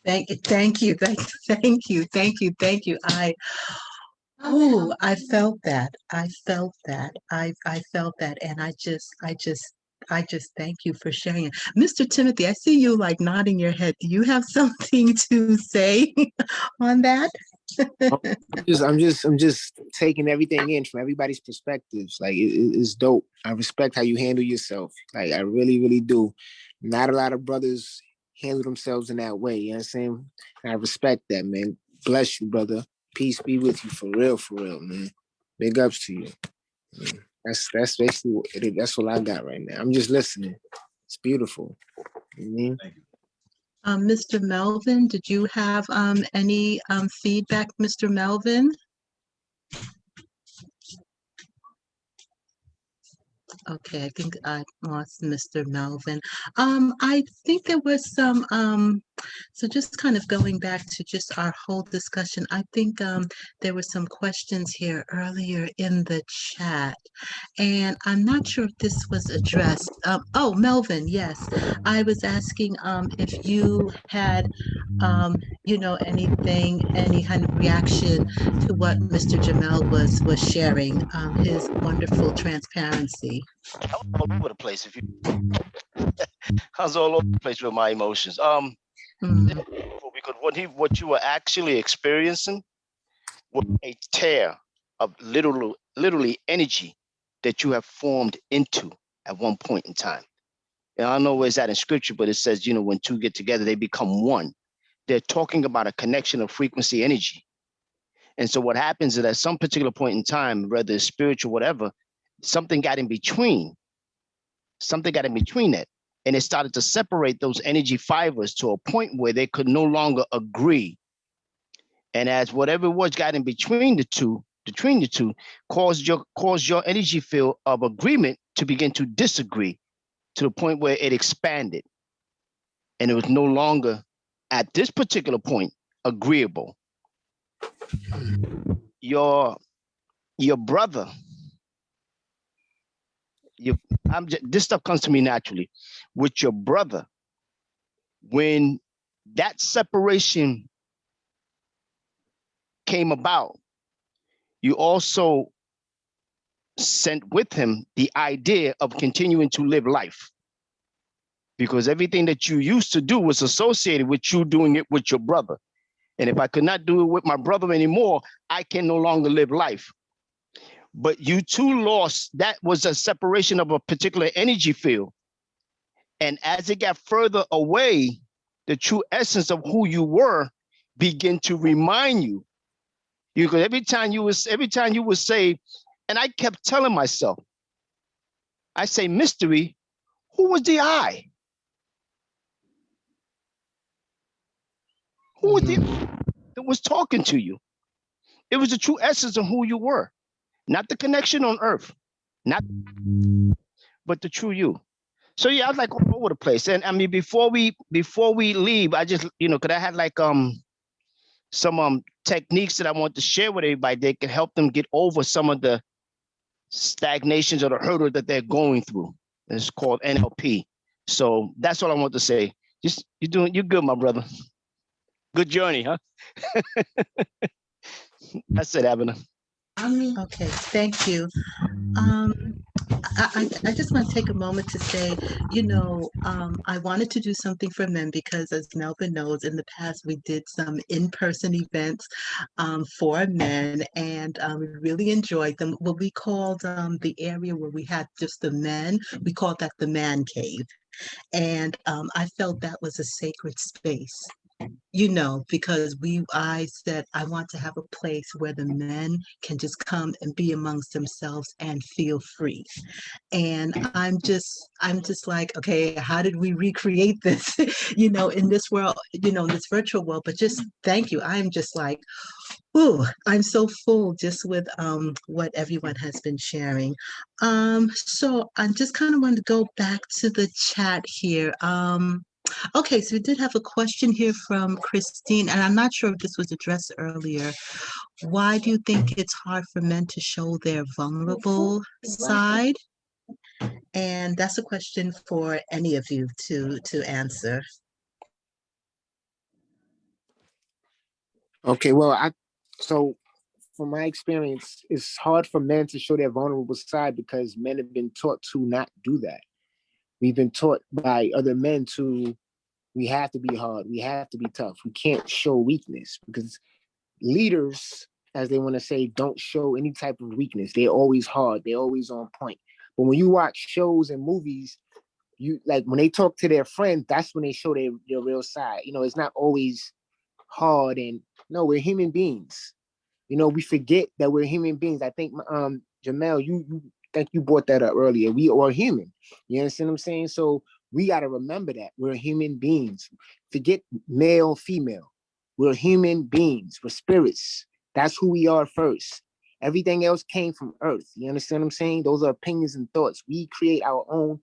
[SPEAKER 3] Thank you, thank you, thank you. I felt that. I felt that. I felt that, and I just thank you for sharing it. Mr. Timothy, I see you like nodding your head. Do you have something to say on that?
[SPEAKER 6] I'm just taking everything in from everybody's perspectives. Like it's dope. I respect how you handle yourself. Like I really, really do. Not a lot of brothers handle themselves in that way. You know what I'm saying? And I respect that, man. Bless you, brother. Peace be with you for real, man. Big ups to you. That's basically that's what I got right now. I'm just listening. It's beautiful. You know what I mean?
[SPEAKER 5] Thank you.
[SPEAKER 3] Mr. Melvin, did you have any feedback, Mr. Melvin? Okay, I think I lost Mr. Melvin. I think there was some, so just kind of going back to just our whole discussion, I think there were some questions here earlier in the chat, and I'm not sure if this was addressed. Oh, Melvin, yes. I was asking if you had, anything, any kind of reaction to what Mr. Jamel was sharing, his wonderful transparency.
[SPEAKER 2] I was all over the place. I was all over the place with my emotions. Because what you were actually experiencing was a tear of literally energy that you have formed into at one point in time. And I don't know where it's at in scripture, but it says, when two get together, they become one. They're talking about a connection of frequency energy. And so what happens is at some particular point in time, whether it's spiritual, whatever, something got in between. Something got in between that. And it started to separate those energy fibers to a point where they could no longer agree. And as whatever was got in between the two, caused your energy field of agreement to begin to disagree to the point where it expanded. And it was no longer, at this particular point, agreeable. Your brother, this stuff comes to me naturally. With your brother, when that separation came about, you also sent with him the idea of continuing to live life, because everything that you used to do was associated with you doing it with your brother. And if I could not do it with my brother anymore, I can no longer live life. But you two lost, that was a separation of a particular energy field. And as it got further away, the true essence of who you were began to remind you. Because every time you would say, and I kept telling myself, I say, mystery, who was the I? Who was the I that was talking to you? It was the true essence of who you were. not the connection on earth, not, but the true you. So yeah, I was like all over the place. And I mean, before we leave, I just, cause I had like some techniques that I want to share with everybody that can help them get over some of the stagnations or the hurdle that they're going through. It's called NLP. So that's all I want to say. Just you're good, my brother. Good journey, huh? That's it, Abner.
[SPEAKER 3] Okay, thank you. I just want to take a moment to say, I wanted to do something for men because, as Melvin knows, in the past we did some in-person events for men, and we really enjoyed them. What we called the area where we had just the men, we called that the man cave. And I felt that was a sacred space, because I said I want to have a place where the men can just come and be amongst themselves and feel free. And I'm just like, okay, how did we recreate this, in this world, in this virtual world? But just thank you. I'm just like, ooh, I'm so full just with what everyone has been sharing. So I just kind of wanted to go back to the chat here. Okay, so we did have a question here from Christine, and I'm not sure if this was addressed earlier. Why do you think it's hard for men to show their vulnerable side? And that's a question for any of you to answer.
[SPEAKER 6] Okay, well, so from my experience, it's hard for men to show their vulnerable side because men have been taught to not do that. We've been taught by other men we have to be hard, we have to be tough, we can't show weakness because leaders, as they want to say, don't show any type of weakness. They're always hard, they're always on point. But when you watch shows and movies, you like when they talk to their friends, that's when they show their real side. It's not always hard, and no, we're human beings. We forget that we're human beings. I think Jamel, you think you brought that up earlier. We are human. You understand what I'm saying? So we got to remember that we're human beings. Forget male, female. We're human beings. We're spirits. That's who we are first. Everything else came from earth. You understand what I'm saying? Those are opinions and thoughts. We create our own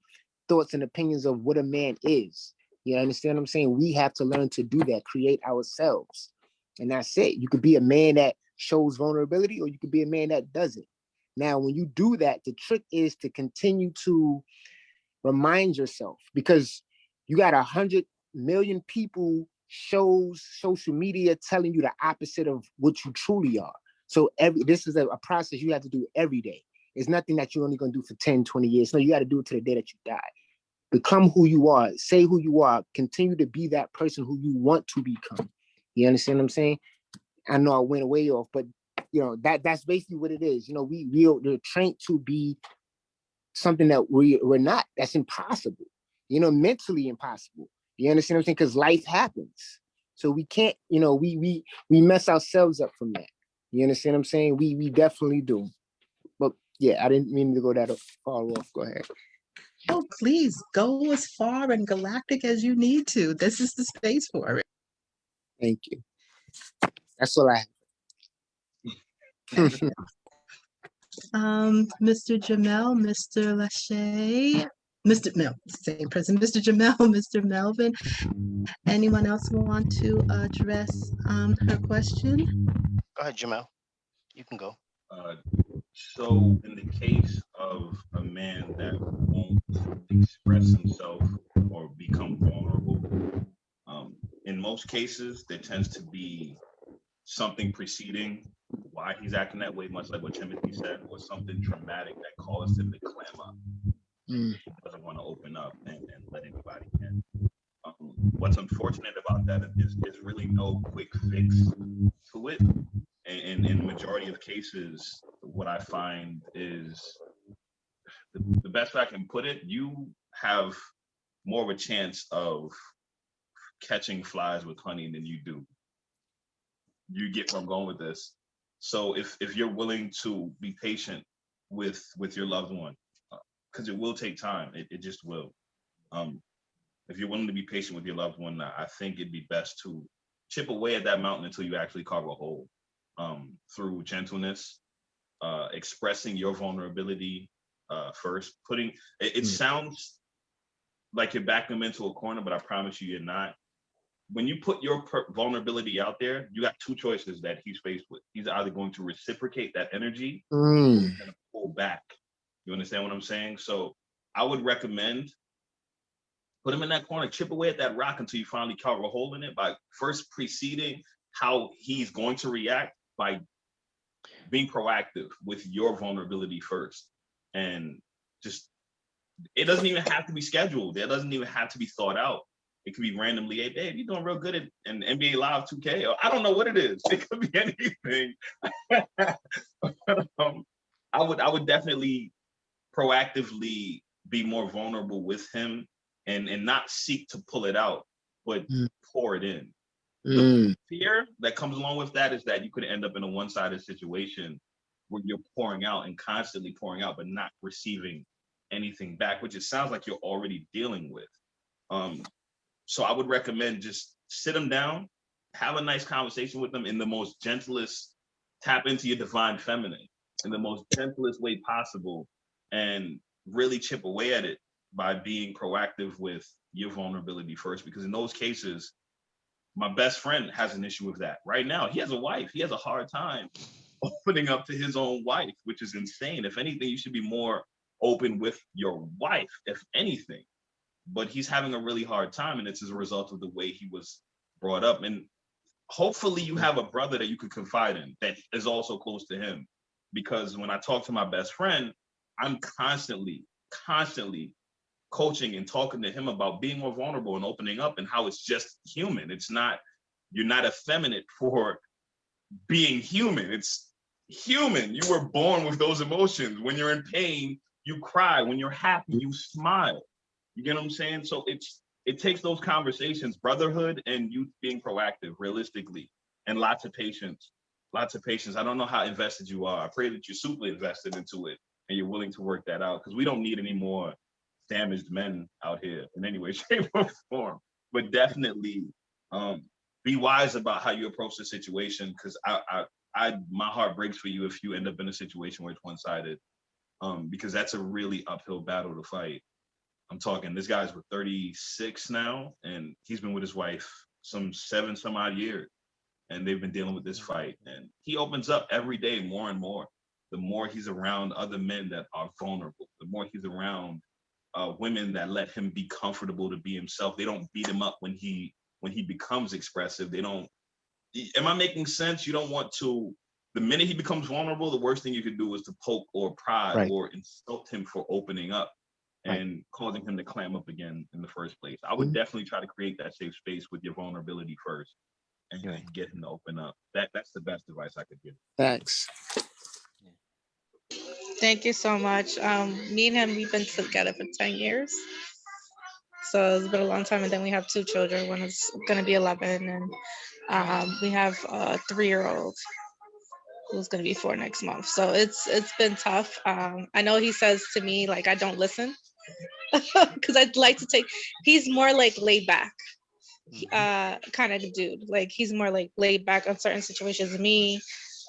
[SPEAKER 6] thoughts and opinions of what a man is. You understand what I'm saying? We have to learn to do that, create ourselves. And that's it. You could be a man that shows vulnerability, or you could be a man that doesn't. Now, when you do that, the trick is to continue to remind yourself, because you got 100 million people, shows, social media telling you the opposite of what you truly are. So this is a process you have to do every day. It's nothing that you're only going to do for 10, 20 years. No, you got to do it to the day that you die. Become who you are. Say who you are. Continue to be that person who you want to become. You understand what I'm saying? I know I went way off, but that's basically what it is. We're trained to be something that we're not. That's impossible. Mentally impossible. You understand what I'm saying? Because life happens. So we can't, we mess ourselves up from that. You understand what I'm saying? We definitely do. But yeah, I didn't mean to go that far off. Go ahead.
[SPEAKER 3] Oh, please go as far and galactic as you need to. This is the space for it.
[SPEAKER 6] Thank you. That's all I have.
[SPEAKER 3] Mr. Jamel, Mr. Lashley, Mr. No, same person, Mr. Jamel, Mr. Melvin. Anyone else want to address her question?
[SPEAKER 2] Go ahead, Jamel. You can go.
[SPEAKER 5] So in the case of a man that won't express himself or become vulnerable, in most cases, there tends to be something preceding why he's acting that way, much like what Timothy said, or something traumatic that caused him to clam up. He doesn't want to open up and let anybody in. What's unfortunate about that is there's really no quick fix to it. And in the majority of cases, what I find is the best I can put it, you have more of a chance of catching flies with honey than you do. You get where I'm going with this. So if you're willing to be patient with your loved one, because it will take time, it just will. If you're willing to be patient with your loved one, I think it'd be best to chip away at that mountain until you actually carve a hole, through gentleness, expressing your vulnerability first. Putting it sounds like you're backing them into a corner, but I promise you, you're not. When you put your vulnerability out there, you got two choices that he's faced with. He's either going to reciprocate that energy or he's going to pull back. You understand what I'm saying? So I would recommend put him in that corner, chip away at that rock until you finally carve a hole in it by first preceding how he's going to react by being proactive with your vulnerability first. And just, it doesn't even have to be scheduled. It doesn't even have to be thought out. It could be randomly, hey, babe, you're doing real good at an NBA Live 2K. Or I don't know what it is. It could be anything. I would definitely proactively be more vulnerable with him and not seek to pull it out, but pour it in. The fear that comes along with that is that you could end up in a one-sided situation where you're pouring out and constantly pouring out, but not receiving anything back, which it sounds like you're already dealing with. So I would recommend just sit them down, have a nice conversation with them in the most gentlest, tap into your divine feminine in the most gentlest way possible, and really chip away at it by being proactive with your vulnerability first. Because in those cases, my best friend has an issue with that right now. He has a wife. He has a hard time opening up to his own wife, which is insane. If anything, you should be more open with your wife, if anything. But he's having a really hard time, and it's as a result of the way he was brought up. And hopefully you have a brother that you could confide in that is also close to him. Because when I talk to my best friend, I'm constantly coaching and talking to him about being more vulnerable and opening up and how it's just human. It's not, you're not effeminate for being human. It's human. You were born with those emotions. When you're in pain, you cry. When you're happy, you smile. You get what I'm saying? So it takes those conversations, brotherhood and you being proactive, realistically, and lots of patience. Lots of patience. I don't know how invested you are. I pray that you're super invested into it and you're willing to work that out, because we don't need any more damaged men out here in any way, shape, or form. But definitely be wise about how you approach the situation, because my heart breaks for you if you end up in a situation where it's one-sided, because that's a really uphill battle to fight. I'm talking, this guy's with 36 now, and he's been with his wife some 7 some odd years, and they've been dealing with this fight. And he opens up every day more and more. The more he's around other men that are vulnerable, the more he's around women that let him be comfortable to be himself. They don't beat him up when he becomes expressive. They don't. Am I making sense? You don't want to. The minute he becomes vulnerable, the worst thing you could do is to poke or prod or insult him for opening up and causing him to clam up again in the first place. I would definitely try to create that safe space with your vulnerability first and get him to open up. That's the best advice I could give.
[SPEAKER 6] Thanks.
[SPEAKER 4] Thank you so much. Me and him, we've been together for 10 years. So it's been a long time. And then we have 2 children. One is going to be 11. And we have a 3-year-old who's going to be 4 next month. So it's been tough. I know he says to me, like, I don't listen because I'd like to take, he's more like laid back kind of dude. Like, he's more like laid back on certain situations. Me,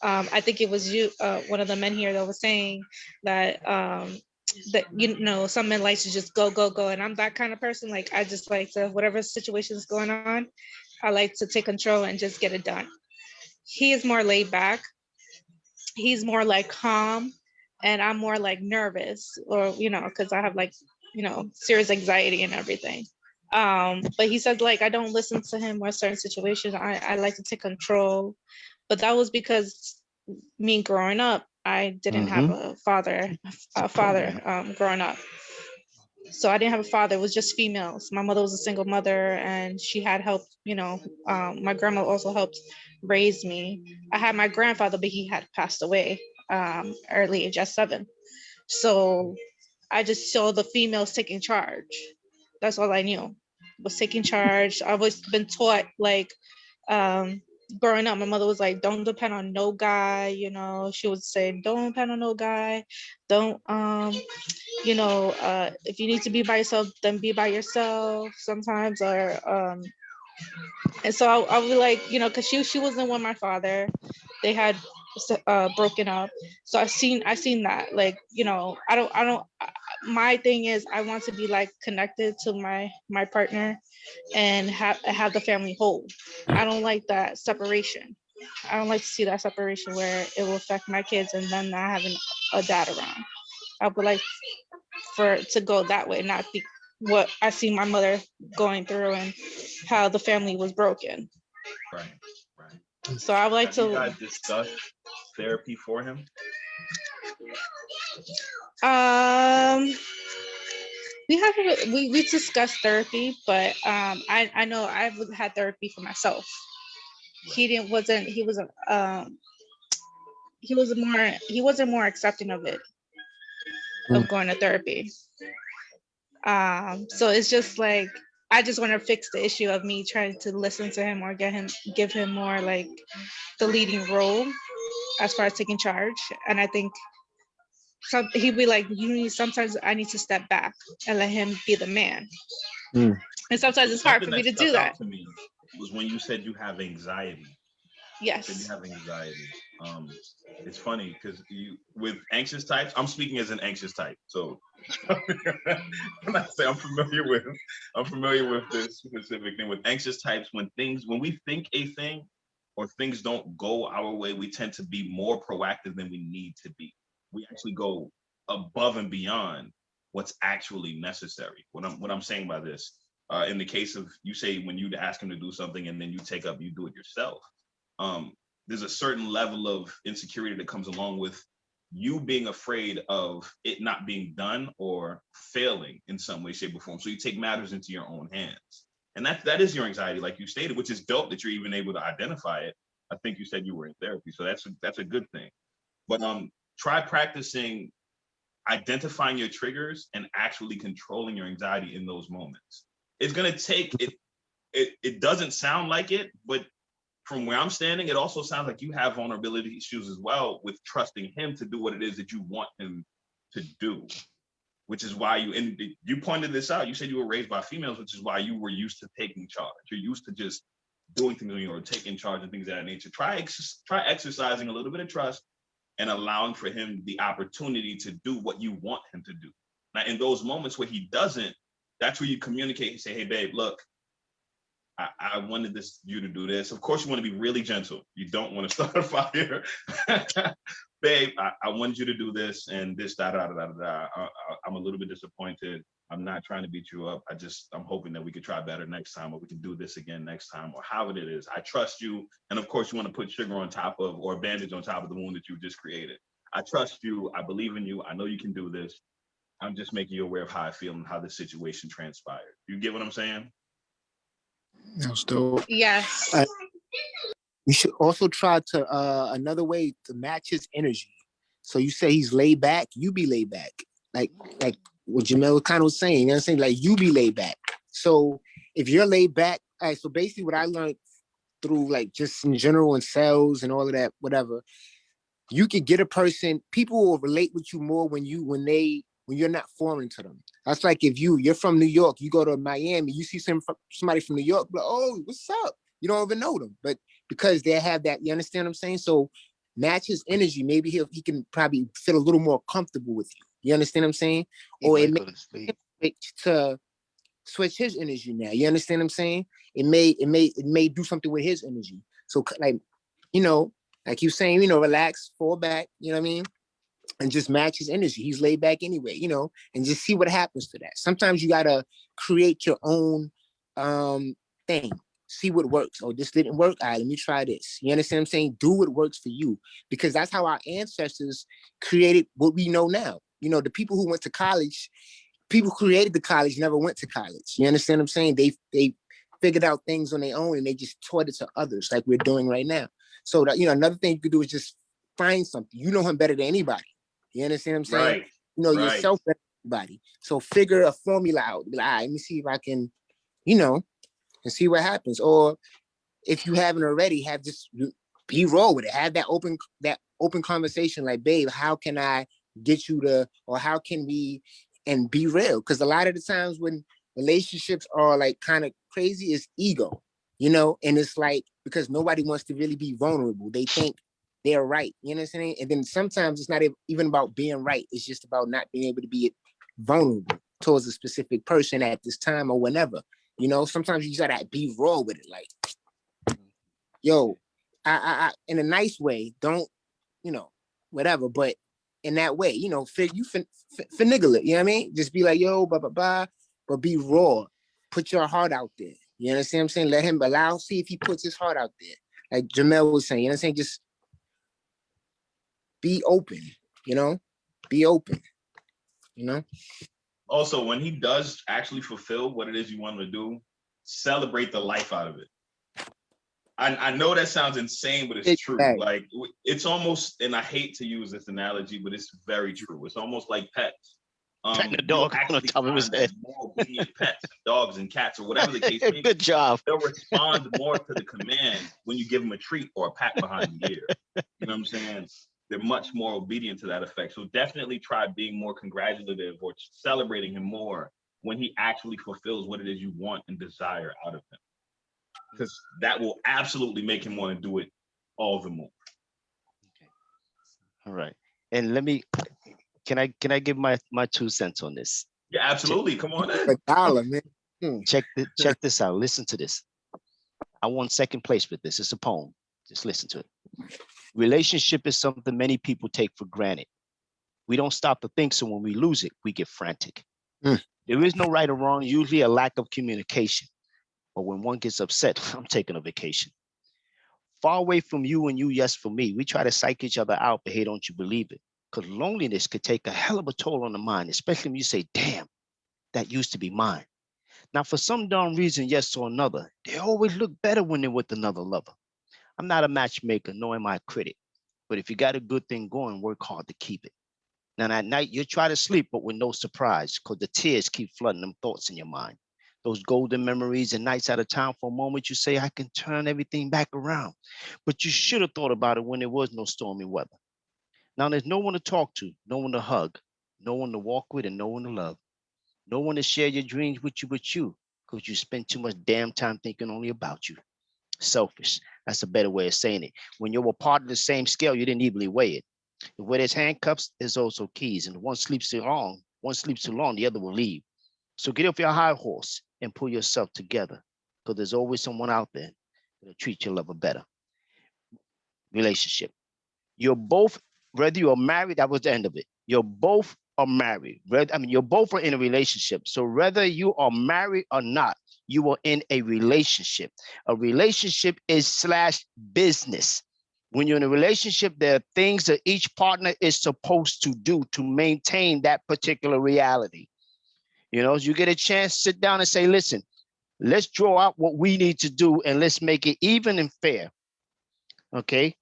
[SPEAKER 4] I think it was you, one of the men here that was saying that, some men like to just go, and I'm that kind of person. Like, I just like to, whatever situation is going on, I like to take control and just get it done. He is more laid back. He's more like calm, and I'm more like nervous, or because I have like serious anxiety and everything. But he said, like, I don't listen to him or certain situations. I like to take control, but that was because me growing up, I didn't have a father growing up. So I didn't have a father. It was just females. My mother was a single mother, and she had helped, my grandma also helped raise me. I had my grandfather, but he had passed away early age at 7. So I just saw the females taking charge. That's all I knew, was taking charge. I've always been taught, like, growing up, my mother was like, don't depend on no guy. She would say, don't depend on no guy. Don't, if you need to be by yourself, then be by yourself sometimes. Or, and so I would like, because she wasn't with my father. They had broken up. So I seen that, like, my thing is I want to be like connected to my partner and have the family whole. I don't like that separation. I don't like to see that separation where it will affect my kids and then not having a dad around. I would like for it to go that way, not be what I see my mother going through and how the family was broken.
[SPEAKER 5] Right. Right.
[SPEAKER 4] So I would like
[SPEAKER 5] Have you
[SPEAKER 4] to
[SPEAKER 5] guys discussed therapy for him?
[SPEAKER 4] um we discussed therapy, but I know I've had therapy for myself. He didn't wasn't he wasn't he wasn't more accepting of it, of going to therapy. So it's just like I just want to fix the issue of me trying to listen to him or give him more like the leading role as far as taking charge. And I think he'd be like, sometimes I need to step back and let him be the man.
[SPEAKER 6] Mm.
[SPEAKER 4] And sometimes it's hard for me to do that.
[SPEAKER 5] To me was when you said you have anxiety.
[SPEAKER 4] Yes.
[SPEAKER 5] You said you have anxiety. It's funny because with anxious types, I'm speaking as an anxious type. So when I say I'm familiar with this specific thing with anxious types, when we think a thing or things don't go our way, we tend to be more proactive than we need to be. We actually go above and beyond what's actually necessary. What I'm saying by this, in the case of you say when you ask him to do something and then you do it yourself. There's a certain level of insecurity that comes along with you being afraid of it not being done or failing in some way, shape, or form. So you take matters into your own hands. And that is your anxiety, like you stated, which is dope that you're even able to identify it. I think you said you were in therapy, so that's a good thing. But try practicing identifying your triggers and actually controlling your anxiety in those moments. It's gonna take it. It doesn't sound like it, but from where I'm standing, it also sounds like you have vulnerability issues as well with trusting him to do what it is that you want him to do, which is why you pointed this out. You said you were raised by females, which is why you were used to taking charge. You're used to just doing things on your own, taking charge and things of that nature. Try exercising a little bit of trust and allowing for him the opportunity to do what you want him to do. Now, in those moments where he doesn't, that's where you communicate and say, hey, babe, look, I wanted you to do this. Of course, you want to be really gentle. You don't want to start a fire. Babe, I wanted you to do this and this, I'm a little bit disappointed. I'm not trying to beat you up. I'm hoping that we could try better next time, or we can do this again next time, or however it is. I trust you. And of course, you want to put sugar on top of, or a bandage on top of the wound that you just created. I trust you. I believe in you. I know you can do this. I'm just making you aware of how I feel and how the situation transpired. You get what I'm saying?
[SPEAKER 6] That's dope.
[SPEAKER 4] Yes.
[SPEAKER 6] You should also try to another way to match his energy. So you say he's laid back, you be laid back. Like what Jamel kind of was saying, you know what I'm saying? Like you be laid back. So if you're laid back, all right, so basically what I learned through like just in general in sales and all of that, whatever, you can get a person, people will relate with you more when you're not foreign to them. That's like if you're from New York, you go to Miami, you see somebody from New York, like, oh, what's up? You don't even know them, but because they have that, you understand what I'm saying? So match his energy. Maybe he can probably feel a little more comfortable with you. You understand what I'm saying? Or it may to switch his energy now. You understand what I'm saying? It may do something with his energy. So like, like you saying, relax, fall back, you know what I mean? And just match his energy. He's laid back anyway, and just see what happens to that. Sometimes you gotta create your own thing. See what works. Oh, this didn't work. All right, let me try this. You understand what I'm saying? Do what works for you. Because that's how our ancestors created what we know now. The people who went to college, people who created the college never went to college. You understand what I'm saying? They figured out things on their own and they just taught it to others like we're doing right now. So that, another thing you could do is just find something. You know him better than anybody. You understand what I'm saying?
[SPEAKER 5] Right.
[SPEAKER 6] You know yourself better than anybody. So figure a formula out. Be like, all right, let me see if I can, and see what happens. Or if you haven't already, have just be raw with it. Have that open conversation. Like, babe, how can I get you to, or how can we, and be real? Because a lot of the times when relationships are like kind of crazy, it's ego, and it's like because nobody wants to really be vulnerable. They think they're right. You know what I'm saying? And then sometimes it's not even about being right. It's just about not being able to be vulnerable towards a specific person at this time or whenever. You know, sometimes you just gotta be raw with it. Like, yo, I in a nice way, don't, you know, whatever, but in that way, you know, finagle it, you know what I mean? Just be like, yo, blah, blah, blah, but be raw. Put your heart out there. You understand what I'm saying? Let him see if he puts his heart out there. Like Jamel was saying, you know what I'm saying? Just be open, you know? Be open, you know?
[SPEAKER 5] Also, when he does actually fulfill what it is you want him to do, celebrate the life out of it. I know that sounds insane, but it's true. Like, it's almost, and I hate to use this analogy, but it's very true. It's almost like pets.
[SPEAKER 2] Petting a dog on top of his head.
[SPEAKER 5] More obedient pets, dogs and cats, or whatever the case may be.
[SPEAKER 2] Good job.
[SPEAKER 5] They'll respond more to the command when you give them a treat or a pat behind the ear. You know what I'm saying? They're much more obedient to that effect. So definitely try being more congratulative or celebrating him more when he actually fulfills what it is you want and desire out of him. Because that will absolutely make him want to do it all the more.
[SPEAKER 2] Okay. All right. And can I give my 2 cents on this?
[SPEAKER 5] Yeah, absolutely. Come on in.
[SPEAKER 6] $1, man.
[SPEAKER 2] Check this out. Listen to this. I won second place with this. It's a poem. Just listen to it. Relationship is something many people take for granted. We don't stop to think, so when we lose it, we get frantic. There is no right or wrong, usually a lack of communication. But when one gets upset, I'm taking a vacation. Far away from you and you, yes, for me. We try to psych each other out, but hey, don't you believe it? Because loneliness could take a hell of a toll on the mind, especially when you say, damn, that used to be mine. Now, for some darn reason, yes or another, they always look better when they're with another lover. I'm not a matchmaker, nor am I a critic. But if you got a good thing going, work hard to keep it. Now, at night, you try to sleep, but with no surprise, because the tears keep flooding them thoughts in your mind. Those golden memories and nights out of town, for a moment, you say, I can turn everything back around. But you should have thought about it when there was no stormy weather. Now, there's no one to talk to, no one to hug, no one to walk with, and no one to love. No one to share your dreams with you but you, because you spend too much damn time thinking only about you. Selfish. That's a better way of saying it. When you're a part of the same scale, you didn't evenly weigh it. Where there's handcuffs, there's also keys. And if one sleeps too long, the other will leave. So get off your high horse and pull yourself together, because there's always someone out there that'll treat your lover better. Relationship. You're both, whether you are married, that was the end of it. You're both are married. You're both are in a relationship. So whether you are married or not, you are in a relationship. A relationship is / business. When you're in a relationship, there are things that each partner is supposed to do to maintain that particular reality. You know, you get a chance, sit down and say, listen, let's draw out what we need to do and let's make it even and fair. Okay.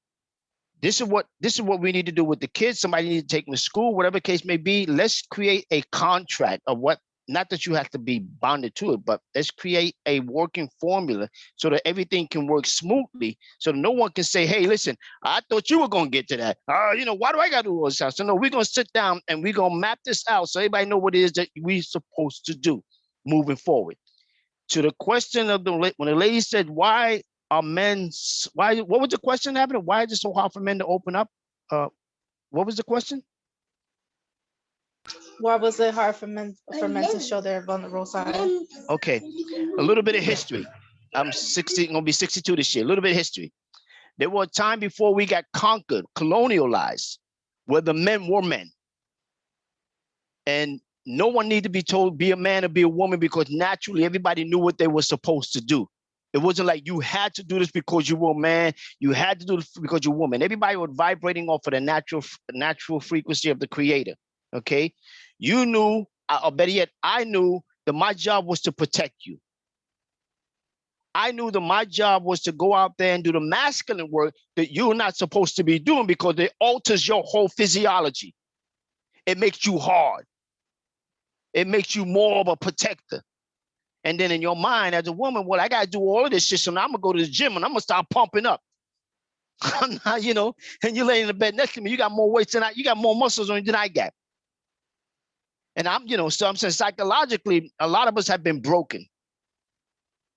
[SPEAKER 2] This is what we need to do with the kids. Somebody needs to take them to school, whatever the case may be. Let's create a contract of what, not that you have to be bonded to it, but let's create a working formula so that everything can work smoothly, so that no one can say, hey, listen, I thought you were going to get to that. You know, why do I got to do all this out? So no, we're going to sit down and we're going to map this out so everybody know what it is that we're supposed to do moving forward. To the question of when the lady said, why are men, what was the question happening? Why is it so hard for men to open up? What was the question?
[SPEAKER 4] Why was it hard for men to show their vulnerable side?
[SPEAKER 2] Okay, a little bit of history. I'm 60, gonna be 62 this year. A little bit of history. There was a time before we got conquered, colonialized, where the men were men. And no one needed to be told be a man or be a woman, because naturally everybody knew what they were supposed to do. It wasn't like you had to do this because you were a man. You had to do this because you're a woman. Everybody was vibrating off of the natural frequency of the creator. Okay. You knew, or better yet, I knew that my job was to protect you. I knew that my job was to go out there and do the masculine work that you're not supposed to be doing, because it alters your whole physiology. It makes you hard. It makes you more of a protector. And then in your mind as a woman, well, I got to do all of this shit, so now I'm going to go to the gym and I'm going to start pumping up. You know, and you lay in the bed next to me, you got more weights than you got more muscles on you than I got. And I'm, you know, so I'm saying psychologically, a lot of us have been broken.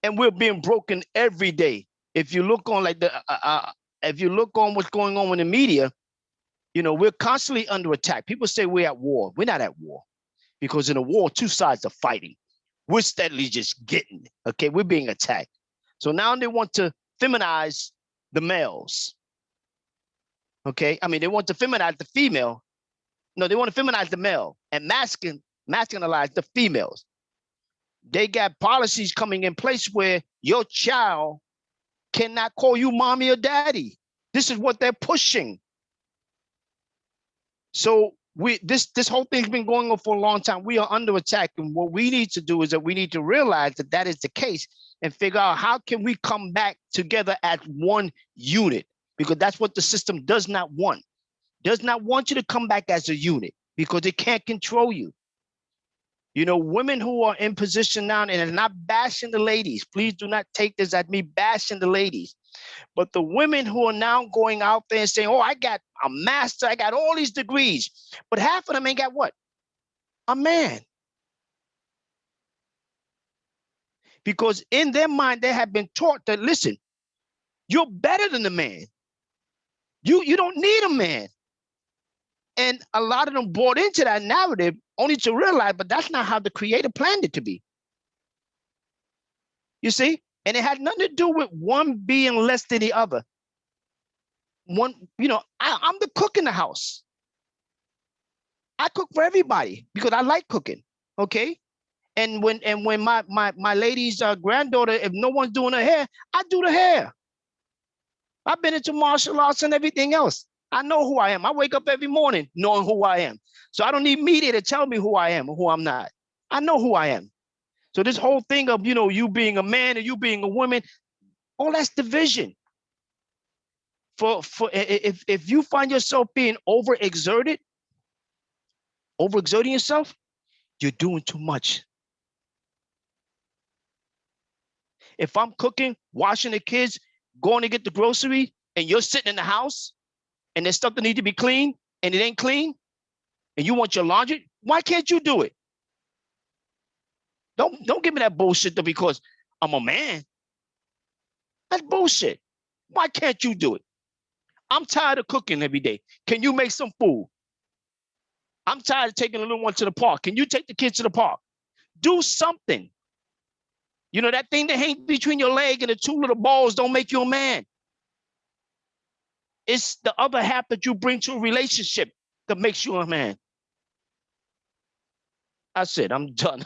[SPEAKER 2] And we're being broken every day. If you look on like if you look on what's going on in the media, you know, we're constantly under attack. People say we're at war. We're not at war, because in a war, two sides are fighting. We're steadily just getting it. Okay, we're being attacked. So now they want to feminize the males. Okay, I mean, they want to feminize the female. No, they want to feminize the male and masculinize the females. They got policies coming in place where your child cannot call you mommy or daddy. This is what they're pushing. So this whole thing's been going on for a long time. We are under attack, and what we need to do is that we need to realize that that is the case and figure out how can we come back together as one unit, because that's what the system does not want. Does not want you to come back as a unit because it can't control you. You know, women who are in position now, and I'm not bashing the ladies. Please do not take this as me bashing the ladies. But the women who are now going out there and saying, oh, I got a master, I got all these degrees, but half of them ain't got what? A man. Because in their mind, they have been taught that, listen, you're better than the man. You don't need a man. And a lot of them bought into that narrative only to realize, but that's not how the creator planned it to be. You see? And it had nothing to do with one being less than the other. One, you know, I'm the cook in the house. I cook for everybody because I like cooking. Okay. And when my lady's granddaughter, if no one's doing her hair, I do the hair. I've been into martial arts and everything else. I know who I am. I wake up every morning knowing who I am. So I don't need media to tell me who I am or who I'm not. I know who I am. So this whole thing of, you know, you being a man and you being a woman, all that's division. If you find yourself being overexerting yourself, you're doing too much. If I'm cooking, washing the kids, going to get the grocery, and you're sitting in the house and there's stuff that needs to be clean and it ain't clean, and you want your laundry, why can't you do it? Don't give me that bullshit though, because I'm a man. That's bullshit. Why can't you do it? I'm tired of cooking every day. Can you make some food? I'm tired of taking the little one to the park. Can you take the kids to the park? Do something. You know, that thing that hangs between your leg and the two little balls don't make you a man. It's the other half that you bring to a relationship that makes you a man. That's it. I'm done.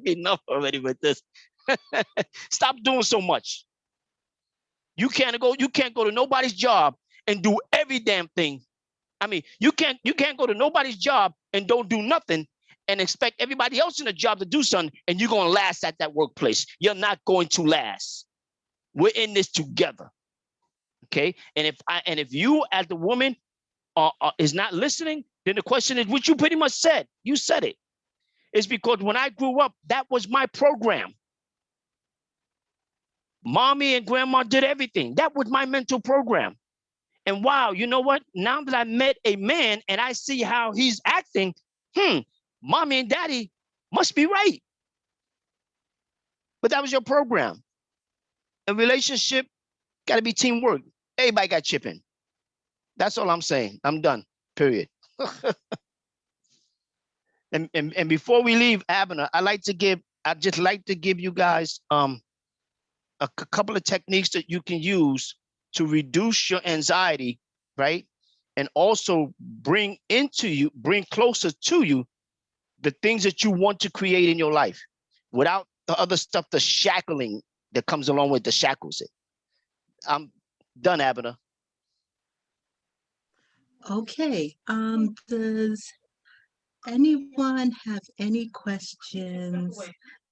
[SPEAKER 2] Enough already with this. Stop doing so much. You can't go to nobody's job and do every damn thing. I mean, you can't go to nobody's job and don't do nothing and expect everybody else in the job to do something, and you're going to last at that workplace. You're not going to last. We're in this together. Okay? And if you as the woman is not listening, then the question is what you pretty much said. You said it. It's because when I grew up, that was my program. Mommy and grandma did everything. That was my mental program. And wow, you know what? Now that I met a man and I see how he's acting, mommy and daddy must be right. But that was your program. A relationship got to be teamwork. Everybody got chip in. That's all I'm saying. I'm done. Period. and before we leave, Abner, I'd just like to give you guys a couple of techniques that you can use to reduce your anxiety, right? And also bring closer to you the things that you want to create in your life without the other stuff, the shackling that comes along with the shackles. I'm done, Abner.
[SPEAKER 3] Okay. Does anyone have any questions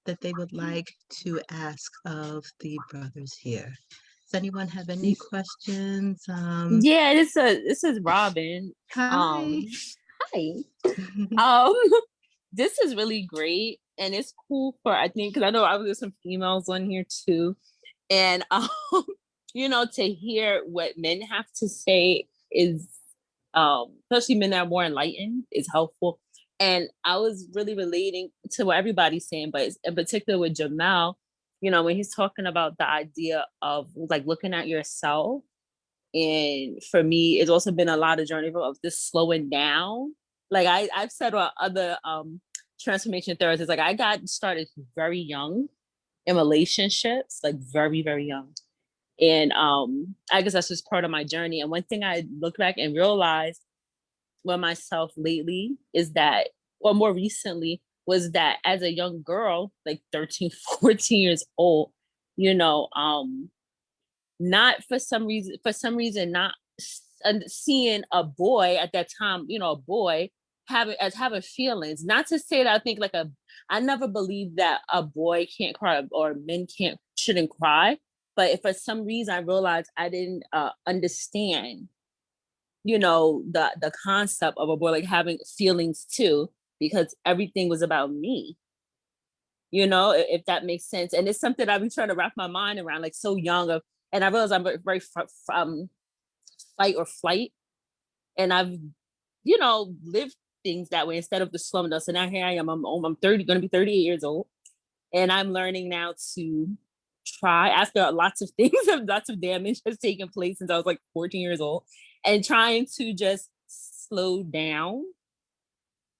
[SPEAKER 3] that they would like to ask of the brothers here? Does anyone have any questions?
[SPEAKER 7] Yeah, this is Robin.
[SPEAKER 3] Hi.
[SPEAKER 7] Hi. This is really great, and it's cool for, I think, because I know there's some females on here too, and you know, to hear what men have to say is, especially men that are more enlightened, is helpful. And I was really relating to what everybody's saying, but in particular with Jamel, you know, when he's talking about the idea of like looking at yourself And for me, it's also been a lot of journey of this slowing down. Like I've said on other transformation therapists, like I got started very young in relationships, like very, very young. And I guess that's just part of my journey. And one thing I look back and realize with myself lately is that, or more recently, was that as a young girl, like 13, 14 years old, you know, not for some reason, not seeing a boy at that time, you know, a boy having feelings. Not to say that I think I never believed that a boy can't cry or men shouldn't cry. But if for some reason I realized I didn't understand, you know, the concept of a boy like having feelings too, because everything was about me. You know, if that makes sense. And it's something I've been trying to wrap my mind around, like so young and I realize I'm very fight or flight. And I've, you know, lived things that way instead of the slowing down. So now here I am, I'm 30, going to be 38 years old. And I'm learning now to try after lots of things, lots of damage has taken place since I was like 14 years old, and trying to just slow down,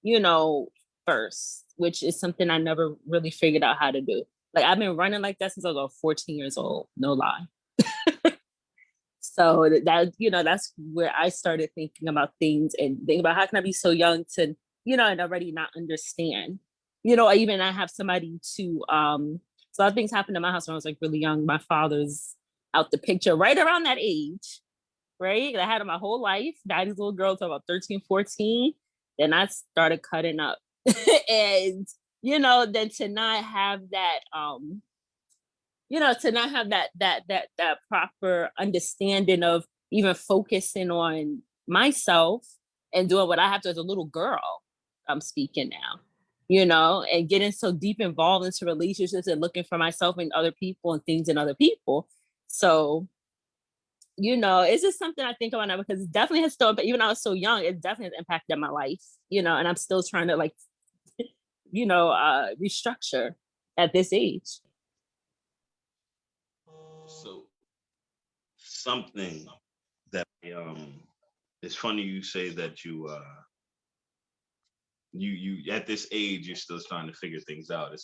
[SPEAKER 7] you know, first, which is something I never really figured out how to do. Like I've been running like that since I was about 14 years old, no lie. So that, you know, that's where I started thinking about things and thinking about how can I be so young to, you know, and already not understand, you know, even I have somebody to, so a lot of things happened in my house when I was like really young. My father's out the picture right around that age, right? I had him my whole life, daddy's little girl till about 13, 14. Then I started cutting up and, you know, then to not have that, you know, to not have that proper understanding of even focusing on myself and doing what I have to as a little girl, I'm speaking now, you know, and getting so deep involved into relationships and looking for myself in other people and things in other people. So, you know, it's just something I think about now because it definitely has still, but even though I was so young, it definitely has impacted my life, you know, and I'm still trying to like, you know, restructure at this age.
[SPEAKER 5] So something that it's funny you say that you at this age you're still trying to figure things out.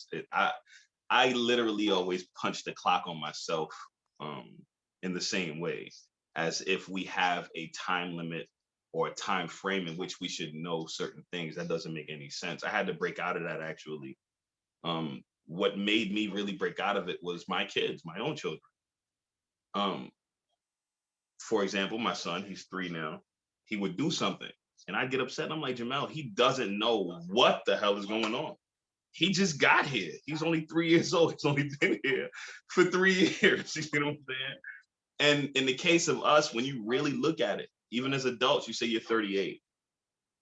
[SPEAKER 5] I literally always punch the clock on myself in the same way, as if we have a time limit or a time frame in which we should know certain things. That doesn't make any sense. I had to break out of that actually. What made me really break out of it was my kids, my own children. For example, my son, he's 3 now, he would do something and I'd get upset. And I'm like, Jamel, he doesn't know what the hell is going on. He just got here. He's only 3 years old. He's only been here for 3 years. You know what I'm saying? And in the case of us, when you really look at it, even as adults, you say you're 38.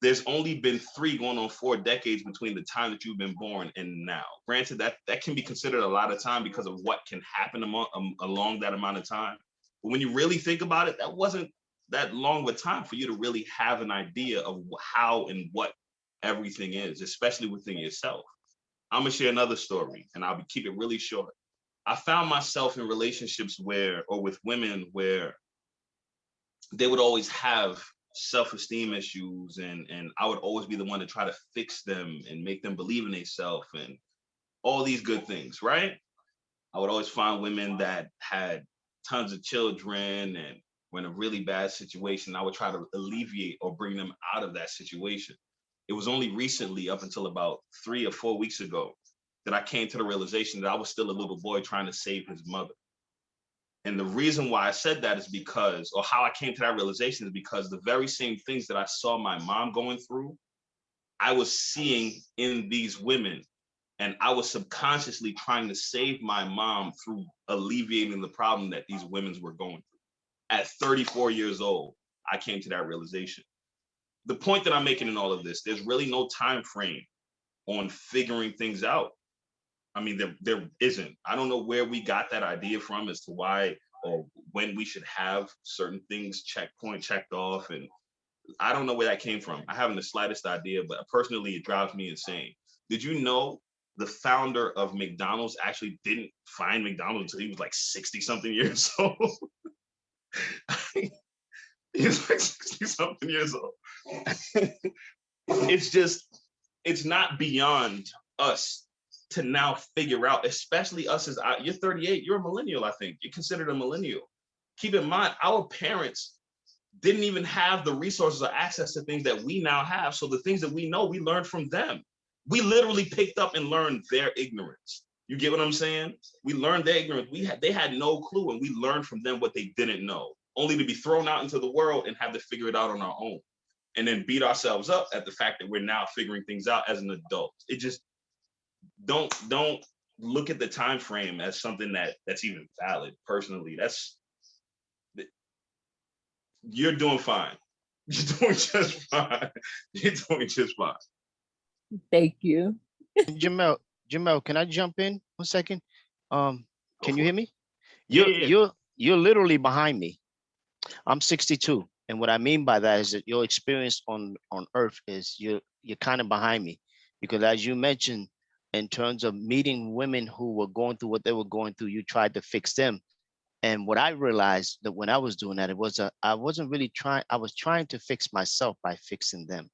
[SPEAKER 5] There's only been 3 going on 4 decades between the time that you've been born and now. Granted, that can be considered a lot of time because of what can happen along that amount of time. But when you really think about it, that wasn't that long of a time for you to really have an idea of how and what everything is, especially within yourself. I'm gonna share another story, and I'll keep it really short. I found myself in relationships with women where they would always have self-esteem issues, and I would always be the one to try to fix them and make them believe in themselves and all these good things, right? I would always find women that had tons of children and were in a really bad situation. I would try to alleviate or bring them out of that situation. It was only recently, up until about 3 or 4 weeks ago, that I came to the realization that I was still a little boy trying to save his mother. And the reason why I said that is because, or how I came to that realization is because the very same things that I saw my mom going through, I was seeing in these women. And I was subconsciously trying to save my mom through alleviating the problem that these women were going through. At 34 years old, I came to that realization. The point that I'm making in all of this, there's really no time frame on figuring things out. I mean, there isn't. I don't know where we got that idea from as to why or when we should have certain things checked off. And I don't know where that came from. I haven't the slightest idea, but personally, it drives me insane. Did you know the founder of McDonald's actually didn't find McDonald's until he was like 60 something years old? He's like 60 something years old. It's not beyond us to now figure out, especially us as you're 38, you're a millennial, I think. You're considered a millennial. Keep in mind, our parents didn't even have the resources or access to things that we now have. So the things that we know, we learned from them. We literally picked up and learned their ignorance. You get what I'm saying? We learned their ignorance. They had no clue, and we learned from them what they didn't know, only to be thrown out into the world and have to figure it out on our own. And then beat ourselves up at the fact that we're now figuring things out as an adult. It just don't look at the time frame as something that's even valid. Personally, you're doing fine. You're doing just fine. You're doing just fine.
[SPEAKER 7] Thank you.
[SPEAKER 2] Jamel, can I jump in 1 second? Can you hear me?
[SPEAKER 5] Yeah.
[SPEAKER 2] You're literally behind me. I'm 62. And what I mean by that is that your experience on earth is you're kind of behind me, because as you mentioned, in terms of meeting women who were going through what they were going through, you tried to fix them. And what I realized that when I was doing that, I wasn't really trying, I was trying to fix myself by fixing them.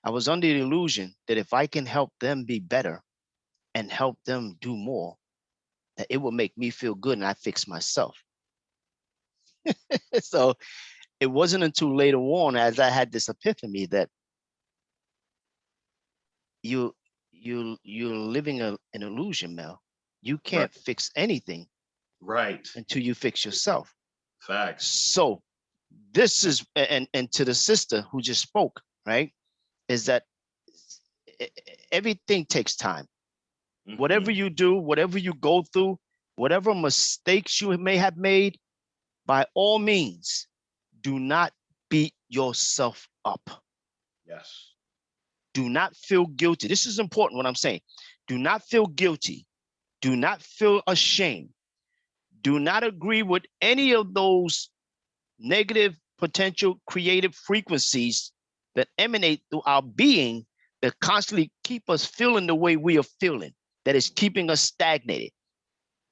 [SPEAKER 2] I was under the illusion that if I can help them be better and help them do more, that it would make me feel good and I fix myself. So it wasn't until later on, as I had this epiphany, that you're living an illusion, Mel. You can't fix anything until you fix yourself.
[SPEAKER 5] Facts.
[SPEAKER 2] So this is, and to the sister who just spoke, right, is that everything takes time. Mm-hmm. Whatever you do, whatever you go through, whatever mistakes you may have made, by all means, do not beat yourself up.
[SPEAKER 5] Yes.
[SPEAKER 2] Do not feel guilty. This is important what I'm saying. Do not feel guilty. Do not feel ashamed. Do not agree with any of those negative potential creative frequencies that emanate through our being that constantly keep us feeling the way we are feeling, that is keeping us stagnated.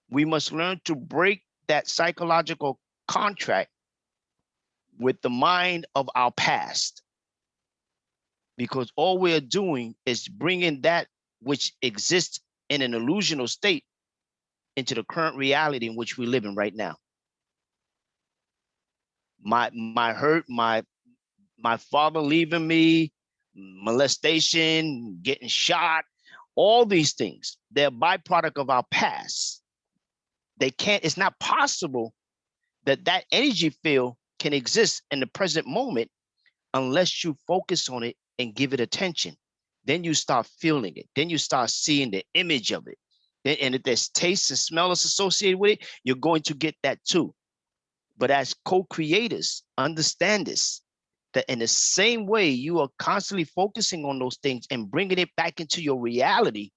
[SPEAKER 2] We must learn to break that psychological contract with the mind of our past, because all we're doing is bringing that which exists in an illusional state into the current reality in which we live in right now. My hurt, my father leaving me, molestation, getting shot, all these things, they're a byproduct of our past. It's not possible that energy field can exist in the present moment unless you focus on it and give it attention. Then you start feeling it. Then you start seeing the image of it. And if there's taste and smell that's associated with it, you're going to get that too. But as co-creators, understand this, that in the same way you are constantly focusing on those things and bringing it back into your reality,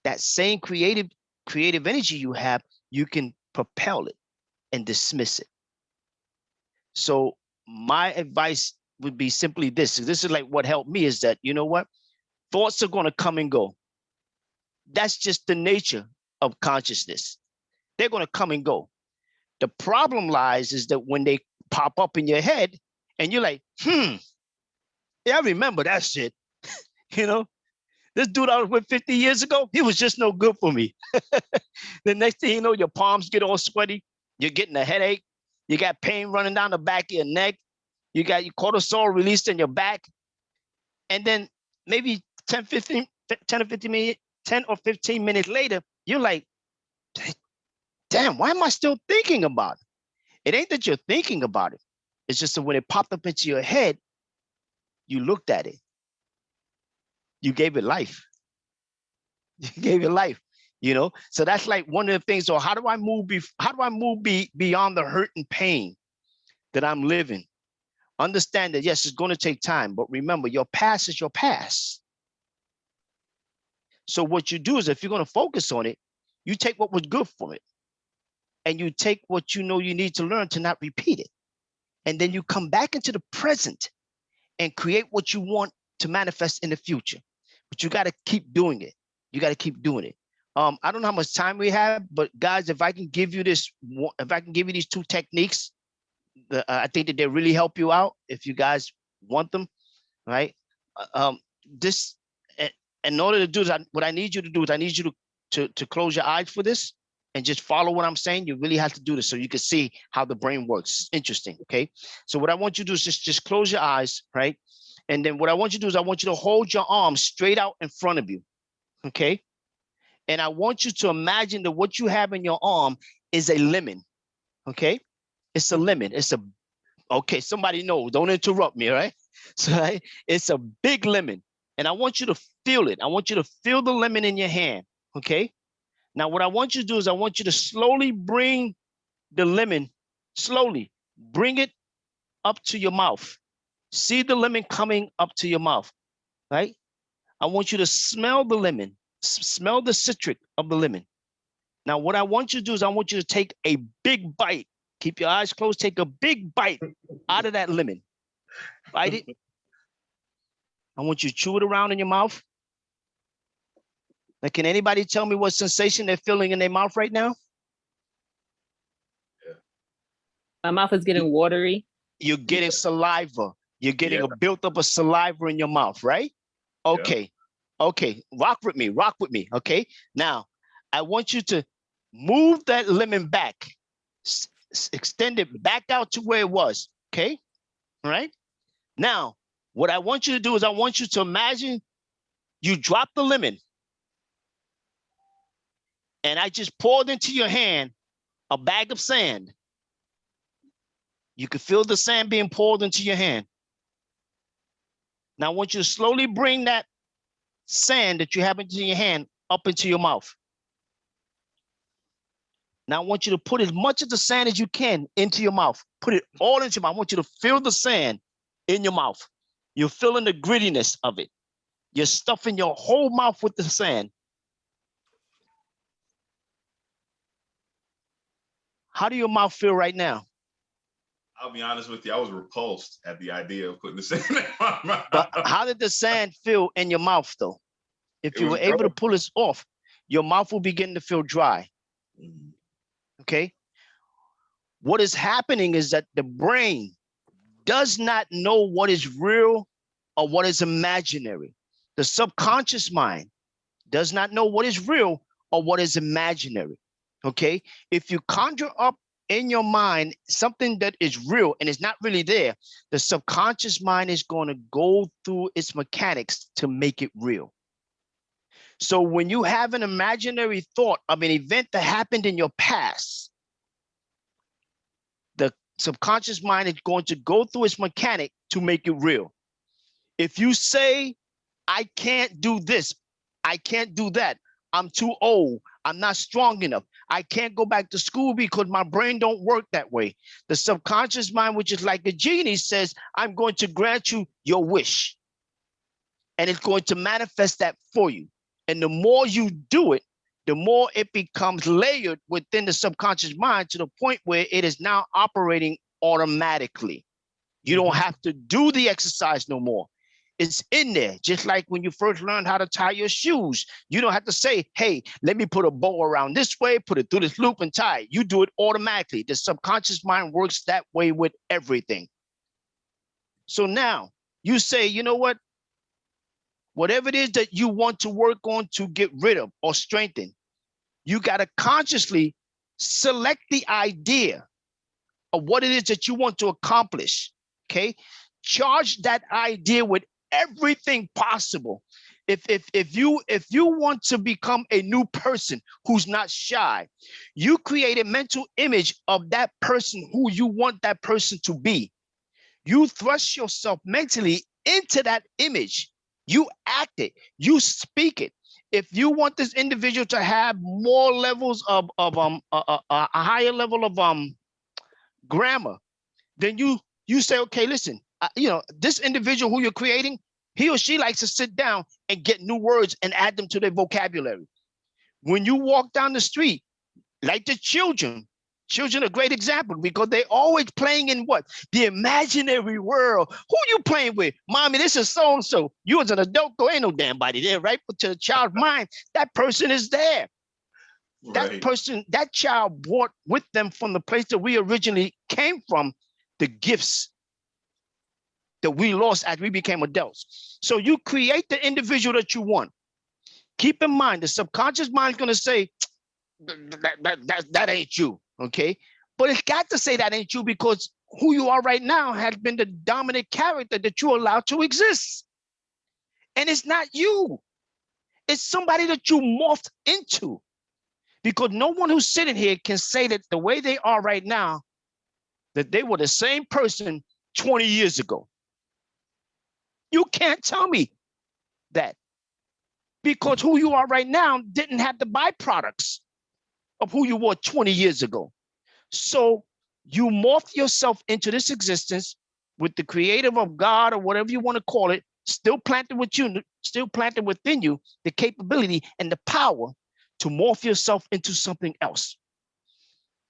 [SPEAKER 2] that same creative energy you have, you can propel it and dismiss it. So my advice would be simply this. This is like what helped me, is that, you know what? Thoughts are going to come and go. That's just the nature of consciousness. They're going to come and go. The problem lies is that when they pop up in your head and you're like, yeah, I remember that shit. You know, this dude I was with 50 years ago, he was just no good for me. The next thing you know, your palms get all sweaty. You're getting a headache. You got pain running down the back of your neck. You got your cortisol released in your back. And then maybe 10 or 15 minutes later, you're like, damn, why am I still thinking about it? It ain't that you're thinking about it. It's just that when it popped up into your head, you looked at it. You gave it life. You gave it life, you know? So that's like one of the things. So how do I move beyond the hurt and pain that I'm living? Understand that, yes, it's going to take time, but remember, your past is your past. So what you do is, if you're going to focus on it, you take what was good from it, and you take what you know you need to learn to not repeat it. And then you come back into the present and create what you want to manifest in the future. But you got to keep doing it. You got to keep doing it. I don't know how much time we have, but guys, if I can give you this, if I can give you these 2 techniques, I think that they really help you out if you guys want them, right? This, in order to do that, what I need you to do is I need you to close your eyes for this and just follow what I'm saying. You really have to do this so you can see how the brain works. It's interesting, okay? So what I want you to do is just close your eyes, right? And then what I want you to do is I want you to hold your arm straight out in front of you, okay? And I want you to imagine that what you have in your arm is a lemon, okay? It's a lemon. Okay, somebody knows. Don't interrupt me, right? So right? It's a big lemon. And I want you to feel it. I want you to feel the lemon in your hand, okay? Now, what I want you to do is I want you to slowly bring the lemon, slowly bring it up to your mouth. See the lemon coming up to your mouth, right? I want you to smell the lemon, smell the citric of the lemon. Now, what I want you to do is I want you to take a big bite. Keep your eyes closed. Take a big bite out of that lemon. Bite it. I want you to chew it around in your mouth. Now, can anybody tell me what sensation they're feeling in their mouth right now?
[SPEAKER 7] My mouth is getting watery.
[SPEAKER 2] You're getting saliva. You're getting a built up of saliva in your mouth, right? Okay. Okay. Rock with me. Rock with me. Okay. Now, I want you to move that lemon back. Extend it back out to where it was. Okay. All right. Now, what I want you to do is I want you to imagine you drop the lemon and I just poured into your hand a bag of sand. You can feel the sand being poured into your hand. Now, I want you to slowly bring that sand that you have into your hand up into your mouth. Now, I want you to put as much of the sand as you can into your mouth. Put it all into your mouth. I want you to feel the sand in your mouth. You're feeling the grittiness of it. You're stuffing your whole mouth with the sand. How do your mouth feel right now?
[SPEAKER 5] I'll be honest with you, I was repulsed at the idea of putting the sand in my mouth.
[SPEAKER 2] But how did the sand feel in your mouth, though? If you were able to pull this off, your mouth will begin to feel dry. Okay? What is happening is that the brain does not know what is real or what is imaginary. The subconscious mind does not know what is real or what is imaginary. Okay? If you conjure up in your mind something that is real and is not really there, the subconscious mind is going to go through its mechanics to make it real. So when you have an imaginary thought of an event that happened in your past, the subconscious mind is going to go through its mechanic to make it real. If you say, I can't do this, I can't do that, I'm too old, I'm not strong enough, I can't go back to school because my brain don't work that way. The subconscious mind, which is like a genie, says, I'm going to grant you your wish. And it's going to manifest that for you. And the more you do it, the more it becomes layered within the subconscious mind to the point where it is now operating automatically. You don't have to do the exercise no more. It's in there, just like when you first learned how to tie your shoes. You don't have to say, hey, let me put a bow around this way, put it through this loop and tie it. You do it automatically. The subconscious mind works that way with everything. So now you say, you know what? Whatever it is that you want to work on to get rid of or strengthen, you got to consciously select the idea of what it is that you want to accomplish, okay? Charge that idea with everything possible. If you want to become a new person who's not shy, you create a mental image of that person who you want that person to be. You thrust yourself mentally into that image. You act it, you speak it. If you want this individual to have more levels of a higher level of grammar, then you say, okay, listen, you know, this individual who you're creating, he or she likes to sit down and get new words and add them to their vocabulary. When you walk down the street, like the children are a great example because they're always playing in what? The imaginary world. Who you playing with? Mommy, this is so-and-so. You as an adult, there ain't no damn body there, right? But to the child's mind, that person is there. That person, that child brought with them from the place that we originally came from, the gifts that we lost as we became adults. So you create the individual that you want. Keep in mind, the subconscious mind is going to say, that ain't you, okay? But it's got to say that ain't you because who you are right now has been the dominant character that you allow to exist. And it's not you. It's somebody that you morphed into. Because no one who's sitting here can say that the way they are right now, that they were the same person 20 years ago. You can't tell me that. Because who you are right now didn't have the byproducts of who you were 20 years ago. So you morph yourself into this existence with the creative of God or whatever you want to call it, still planted with you, still planted within you, the capability and the power to morph yourself into something else.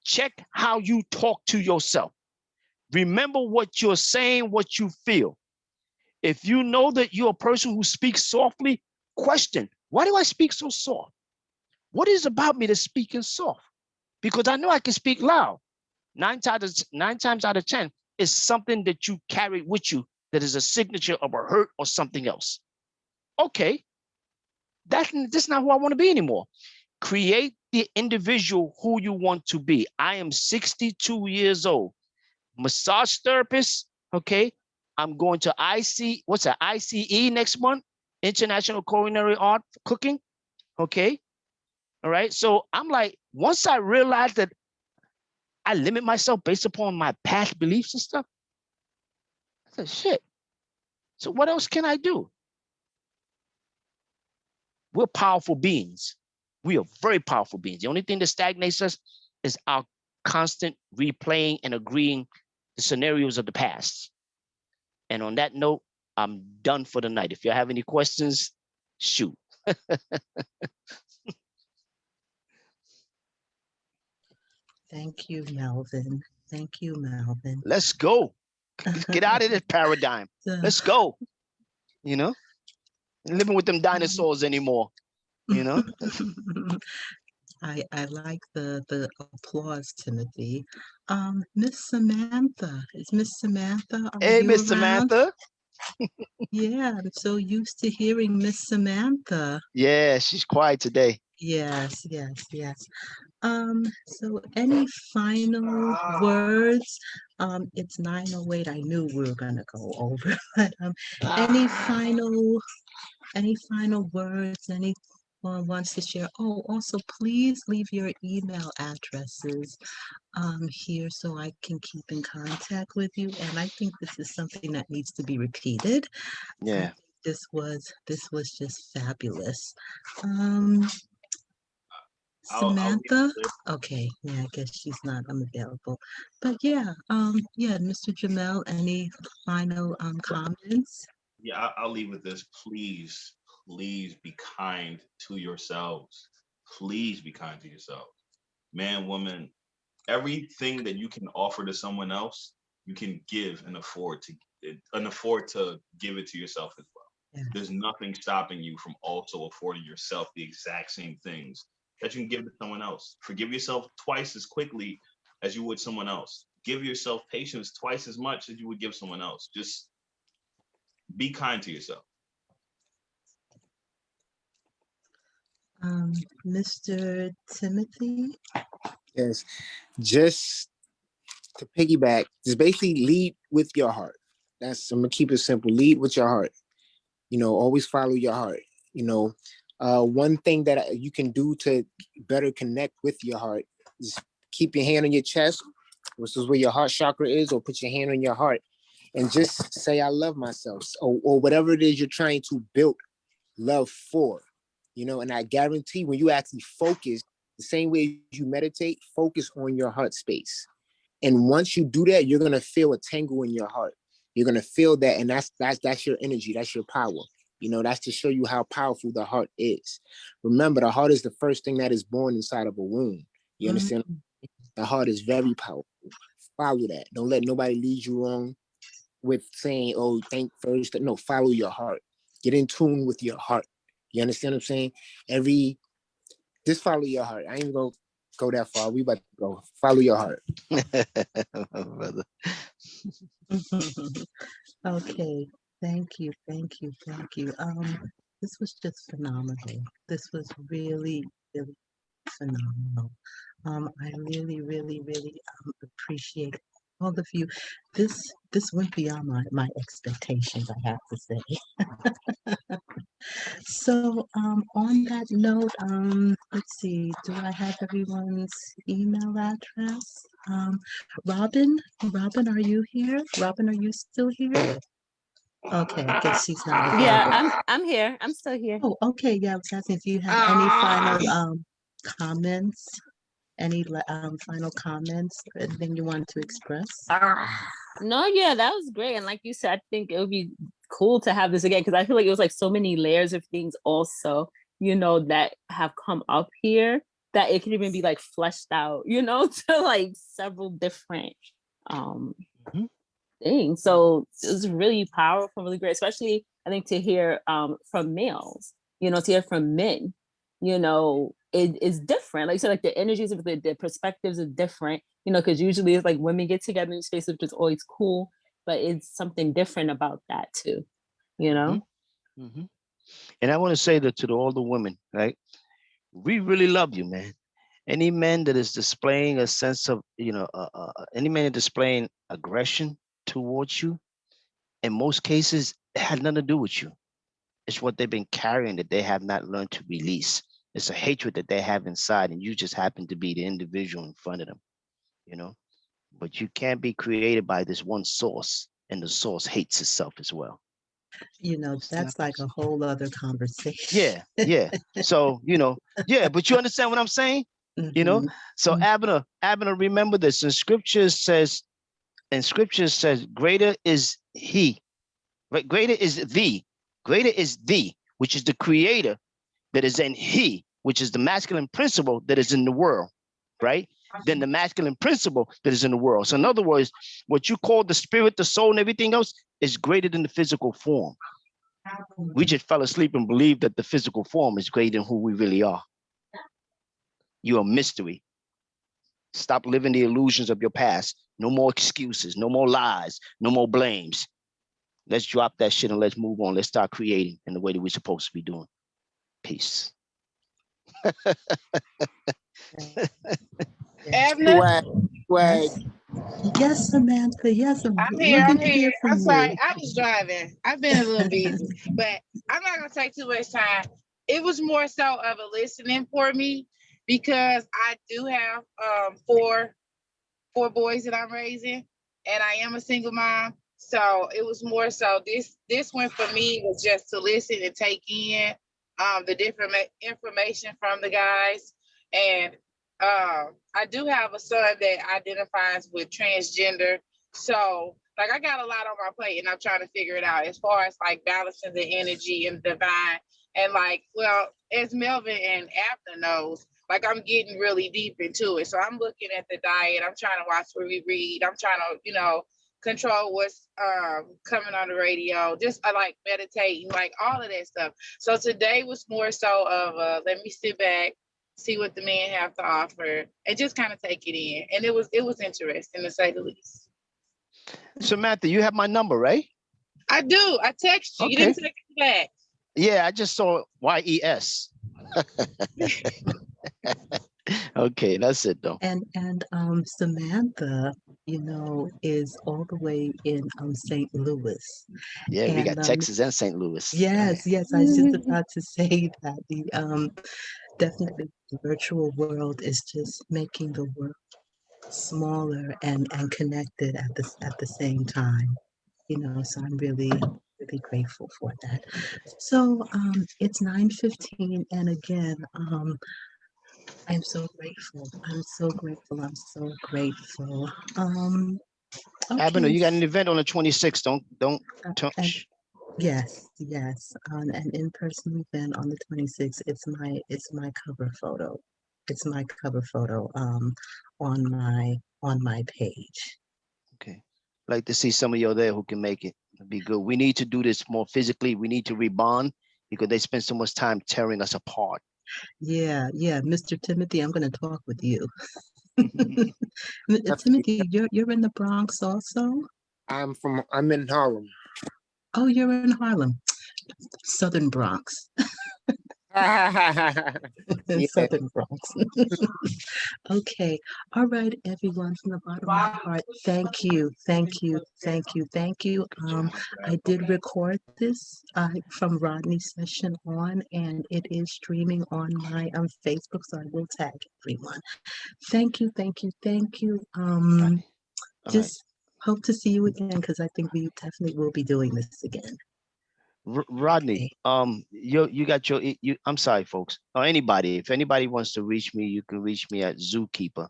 [SPEAKER 2] Check how you talk to yourself. Remember what you're saying, what you feel. If you know that you're a person who speaks softly, question, why do I speak so soft? What is about me that's speaking soft? Because I know I can speak loud. Nine times out of 10 is something that you carry with you that is a signature of a hurt or something else. Okay, that's not who I want to be anymore. Create the individual who you want to be. I am 62 years old, massage therapist. Okay, I'm going to ICE next month, International Culinary Art Cooking. Okay, all right. So I'm like, once I realized that I limit myself based upon my past beliefs and stuff, I said, shit. So what else can I do? We're powerful beings. We are very powerful beings. The only thing that stagnates us is our constant replaying and agreeing the scenarios of the past. And on that note, I'm done for the night. If you have any questions, shoot.
[SPEAKER 3] Thank you, Melvin. Thank you, Melvin.
[SPEAKER 2] Let's go. Let's get out of this paradigm. Let's go. You know, living with them dinosaurs anymore. You know.
[SPEAKER 3] I like the applause, Timothy. Miss Samantha. Is Miss Samantha, are
[SPEAKER 2] Hey,
[SPEAKER 3] you
[SPEAKER 2] Miss
[SPEAKER 3] around?
[SPEAKER 2] Samantha.
[SPEAKER 3] Yeah, I'm so used to hearing Miss Samantha.
[SPEAKER 2] Yeah, she's quiet today.
[SPEAKER 3] Yes, yes, yes. So any final words? It's 9:08. I knew we were gonna go over, but any final words? Anyone wants to share? Oh, also please leave your email addresses here so I can keep in contact with you. And I think this is something that needs to be repeated.
[SPEAKER 2] Yeah.
[SPEAKER 3] This was just fabulous. Um, Samantha? Okay, yeah, I guess she's not unavailable. But yeah, Mr. Jamel, any final comments?
[SPEAKER 5] Yeah, I'll leave with this. Please, please be kind to yourselves. Please be kind to yourself. Man, woman, everything that you can offer to someone else, you can give and afford to give it to yourself as well.
[SPEAKER 3] Yeah.
[SPEAKER 5] There's nothing stopping you from also affording yourself the exact same things that you can give to someone else. Forgive yourself twice as quickly as you would someone else. Give yourself patience twice as much as you would give someone else. Just be kind to yourself.
[SPEAKER 3] Mr. Timothy?
[SPEAKER 6] Yes, just to piggyback, just basically lead with your heart. I'm gonna keep it simple. Lead with your heart. Always follow your heart. One thing that you can do to better connect with your heart is keep your hand on your chest, which is where your heart chakra is, or put your hand on your heart and just say, I love myself, or whatever it is you're trying to build love for, and I guarantee when you actually focus the same way you meditate, focus on your heart space. And once you do that, you're going to feel a tingle in your heart. You're going to feel that. And that's your energy. That's your power. That's to show you how powerful the heart is. Remember, the heart is the first thing that is born inside of a womb. You understand? The heart is very powerful. Follow that. Don't let nobody lead you wrong with saying, oh, think first. No, follow your heart. Get in tune with your heart. You understand what I'm saying? Just follow your heart. I ain't gonna go that far. We about to go. Follow your heart.
[SPEAKER 2] Brother.
[SPEAKER 3] Okay, thank you, thank you, thank you. This was just phenomenal. This was really, really phenomenal. I really, really, really appreciate all of you. This went beyond my expectations, I have to say. So, on that note, let's see, do I have everyone's email address? Robin, are you here? Robin, are you still here? Okay, I guess she's not
[SPEAKER 7] Yeah,
[SPEAKER 3] available.
[SPEAKER 7] I'm here. I'm still here.
[SPEAKER 3] Oh, okay, yeah, I was asking if you have any final comments, any final comments, or anything you want to express?
[SPEAKER 7] No, yeah, that was great. And like you said, I think it would be cool to have this again because I feel like it was like so many layers of things also, that have come up here that it could even be like fleshed out, to like several different things. So it was really powerful, really great, especially I think to hear from males, to hear from men, it is different. Like you said, like the energies of the perspectives are different, because usually it's like women get together in space, which is always cool, but it's something different about that too,
[SPEAKER 2] And I want to say that to all the women, right? We really love you, man. Any man that is displaying a sense of, any man displaying aggression towards you, in most cases, it had nothing to do with you. It's what they've been carrying that they have not learned to release. It's a hatred that they have inside, and you just happen to be the individual in front of them, But you can't be created by this one source, and the source hates itself as well.
[SPEAKER 3] That's like a whole other conversation.
[SPEAKER 2] Yeah. So, yeah, but you understand what I'm saying?
[SPEAKER 3] Mhm.
[SPEAKER 2] So Abner, remember this. And scripture says, greater is he, right? Greater is thee, which is the creator that is in he, which is the masculine principle that is in the world, right? Than the masculine principle that is in the world. So in other words, what you call the spirit, the soul, and everything else is greater than the physical form. We just fell asleep and believed that the physical form is greater than who we really are. You're a mystery. Stop living the illusions of your past. No more excuses, no more lies, no more blames. Let's drop that shit and let's move on. Let's start creating in the way that we're supposed to be doing. Peace.
[SPEAKER 6] Abner? Swag.
[SPEAKER 3] Yes, Samantha. Yes,
[SPEAKER 8] I'm
[SPEAKER 3] we're
[SPEAKER 8] here.
[SPEAKER 3] good to hear from
[SPEAKER 8] I'm sorry.
[SPEAKER 3] you.
[SPEAKER 8] I was driving. I've been a little busy, but I'm not gonna take too much time. It was more so of a listening for me because I do have four boys that I'm raising, and I am a single mom. So it was more so this one for me was just to listen and take in the different information from the guys. And I do have a son that identifies with transgender. So like I got a lot on my plate and I'm trying to figure it out as far as like balancing the energy and divine. And like, well, as Melvin and Abner knows, like I'm getting really deep into it. So I'm looking at the diet. I'm trying to watch what we read. I'm trying to, control what's coming on the radio. Just I like meditating, like all of that stuff. So today was more so of let me sit back, see what the men have to offer, and just kind of take it in. And it was interesting to say the least.
[SPEAKER 2] Samantha, you have my number, right?
[SPEAKER 8] I do. I text you. Okay. You didn't text me back.
[SPEAKER 2] Yeah, I just saw YES. Okay, that's it though.
[SPEAKER 3] And Samantha, is all the way in St. Louis.
[SPEAKER 2] Yeah, we got Texas and St. Louis.
[SPEAKER 3] Yes, I was just about to say that definitely the virtual world is just making the world smaller and connected at the same time. So I'm really grateful for that. So it's 9:15, and again, I'm so grateful. I'm so grateful. I'm so grateful. Okay.
[SPEAKER 2] Abner, you got an event on the 26th. Don't touch.
[SPEAKER 3] Yes, an in-person event on the 26th. It's my cover photo. It's my cover photo on my page.
[SPEAKER 2] Okay. I'd like to see some of you there who can make it. It'd be good. We need to do this more physically. We need to rebond because they spend so much time tearing us apart.
[SPEAKER 3] Yeah, Mr. Timothy, I'm going to talk with you. Timothy, you're in the Bronx also?
[SPEAKER 6] I'm in Harlem.
[SPEAKER 3] Oh, you're in Harlem, Southern Bronx.
[SPEAKER 6] Yeah.
[SPEAKER 3] Southern Bronx. Okay. All right, everyone, from the bottom of my heart, thank you. I did record this from Rodney's session on, and it is streaming on my Facebook, so I will tag everyone. Thank you.
[SPEAKER 2] Rodney. All right.
[SPEAKER 3] Just hope to see you again, because I think we definitely will be doing this again.
[SPEAKER 2] Rodney, you got your I'm sorry, folks. Or anybody, if anybody wants to reach me, you can reach me at Zookeeper.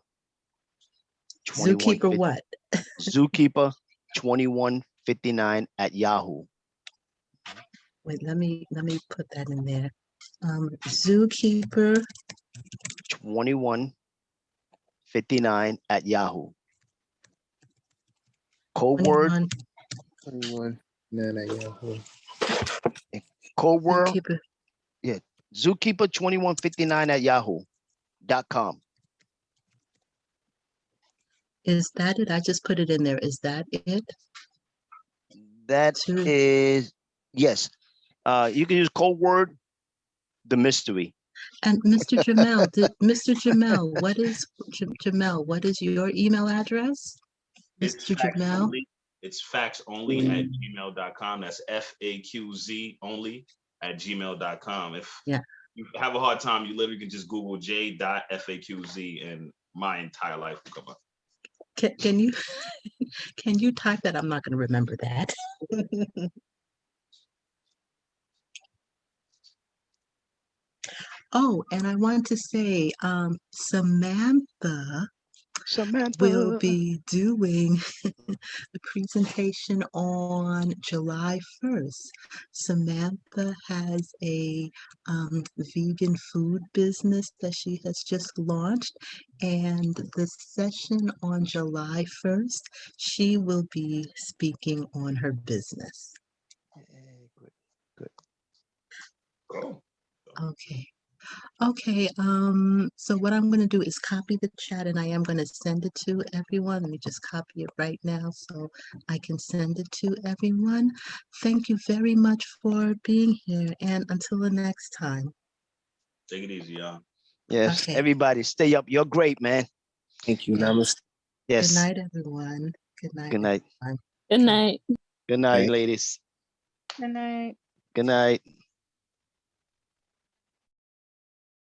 [SPEAKER 3] Zookeeper what?
[SPEAKER 2] Zookeeper 2159 at Yahoo.
[SPEAKER 3] Wait, let me put that in there. Zookeeper
[SPEAKER 2] 2159 at Yahoo. Code word.
[SPEAKER 6] 21. No, Yahoo.
[SPEAKER 2] Code word.
[SPEAKER 3] Zookeeper.
[SPEAKER 2] Yeah. Zookeeper 2159 at yahoo.com.
[SPEAKER 3] Is that it? I just put it in there. Is that it?
[SPEAKER 2] That is, yes. You can use code word, the mystery.
[SPEAKER 3] And Mr. Jamel, what is Jamel? What is your email address? Mr. Jamel?
[SPEAKER 5] It's facts only at gmail.com. That's FAQZ only at gmail.com. If you have a hard time, you literally can just Google j.faqz and my entire life will come up.
[SPEAKER 3] Can you can you type that? I'm not going to remember that. Oh, and I want to say, Samantha will be doing the presentation on July 1st. Samantha has a vegan food business that she has just launched, and the session on July 1st, she will be speaking on her business.
[SPEAKER 2] Good.
[SPEAKER 5] Cool.
[SPEAKER 3] Okay, so what I'm going to do is copy the chat, and I am going to send it to everyone. Let me just copy it right now so I can send it to everyone. Thank you very much for being here, and until the next time.
[SPEAKER 5] Take it easy, y'all.
[SPEAKER 2] Yes,
[SPEAKER 3] Okay.
[SPEAKER 2] everybody stay up. You're great, man.
[SPEAKER 6] Thank you. Namaste.
[SPEAKER 2] Yes.
[SPEAKER 3] Good night, everyone. Good night.
[SPEAKER 2] Good night.
[SPEAKER 3] Everyone.
[SPEAKER 7] Good night.
[SPEAKER 2] Good night, ladies.
[SPEAKER 4] Good night.
[SPEAKER 2] Good night.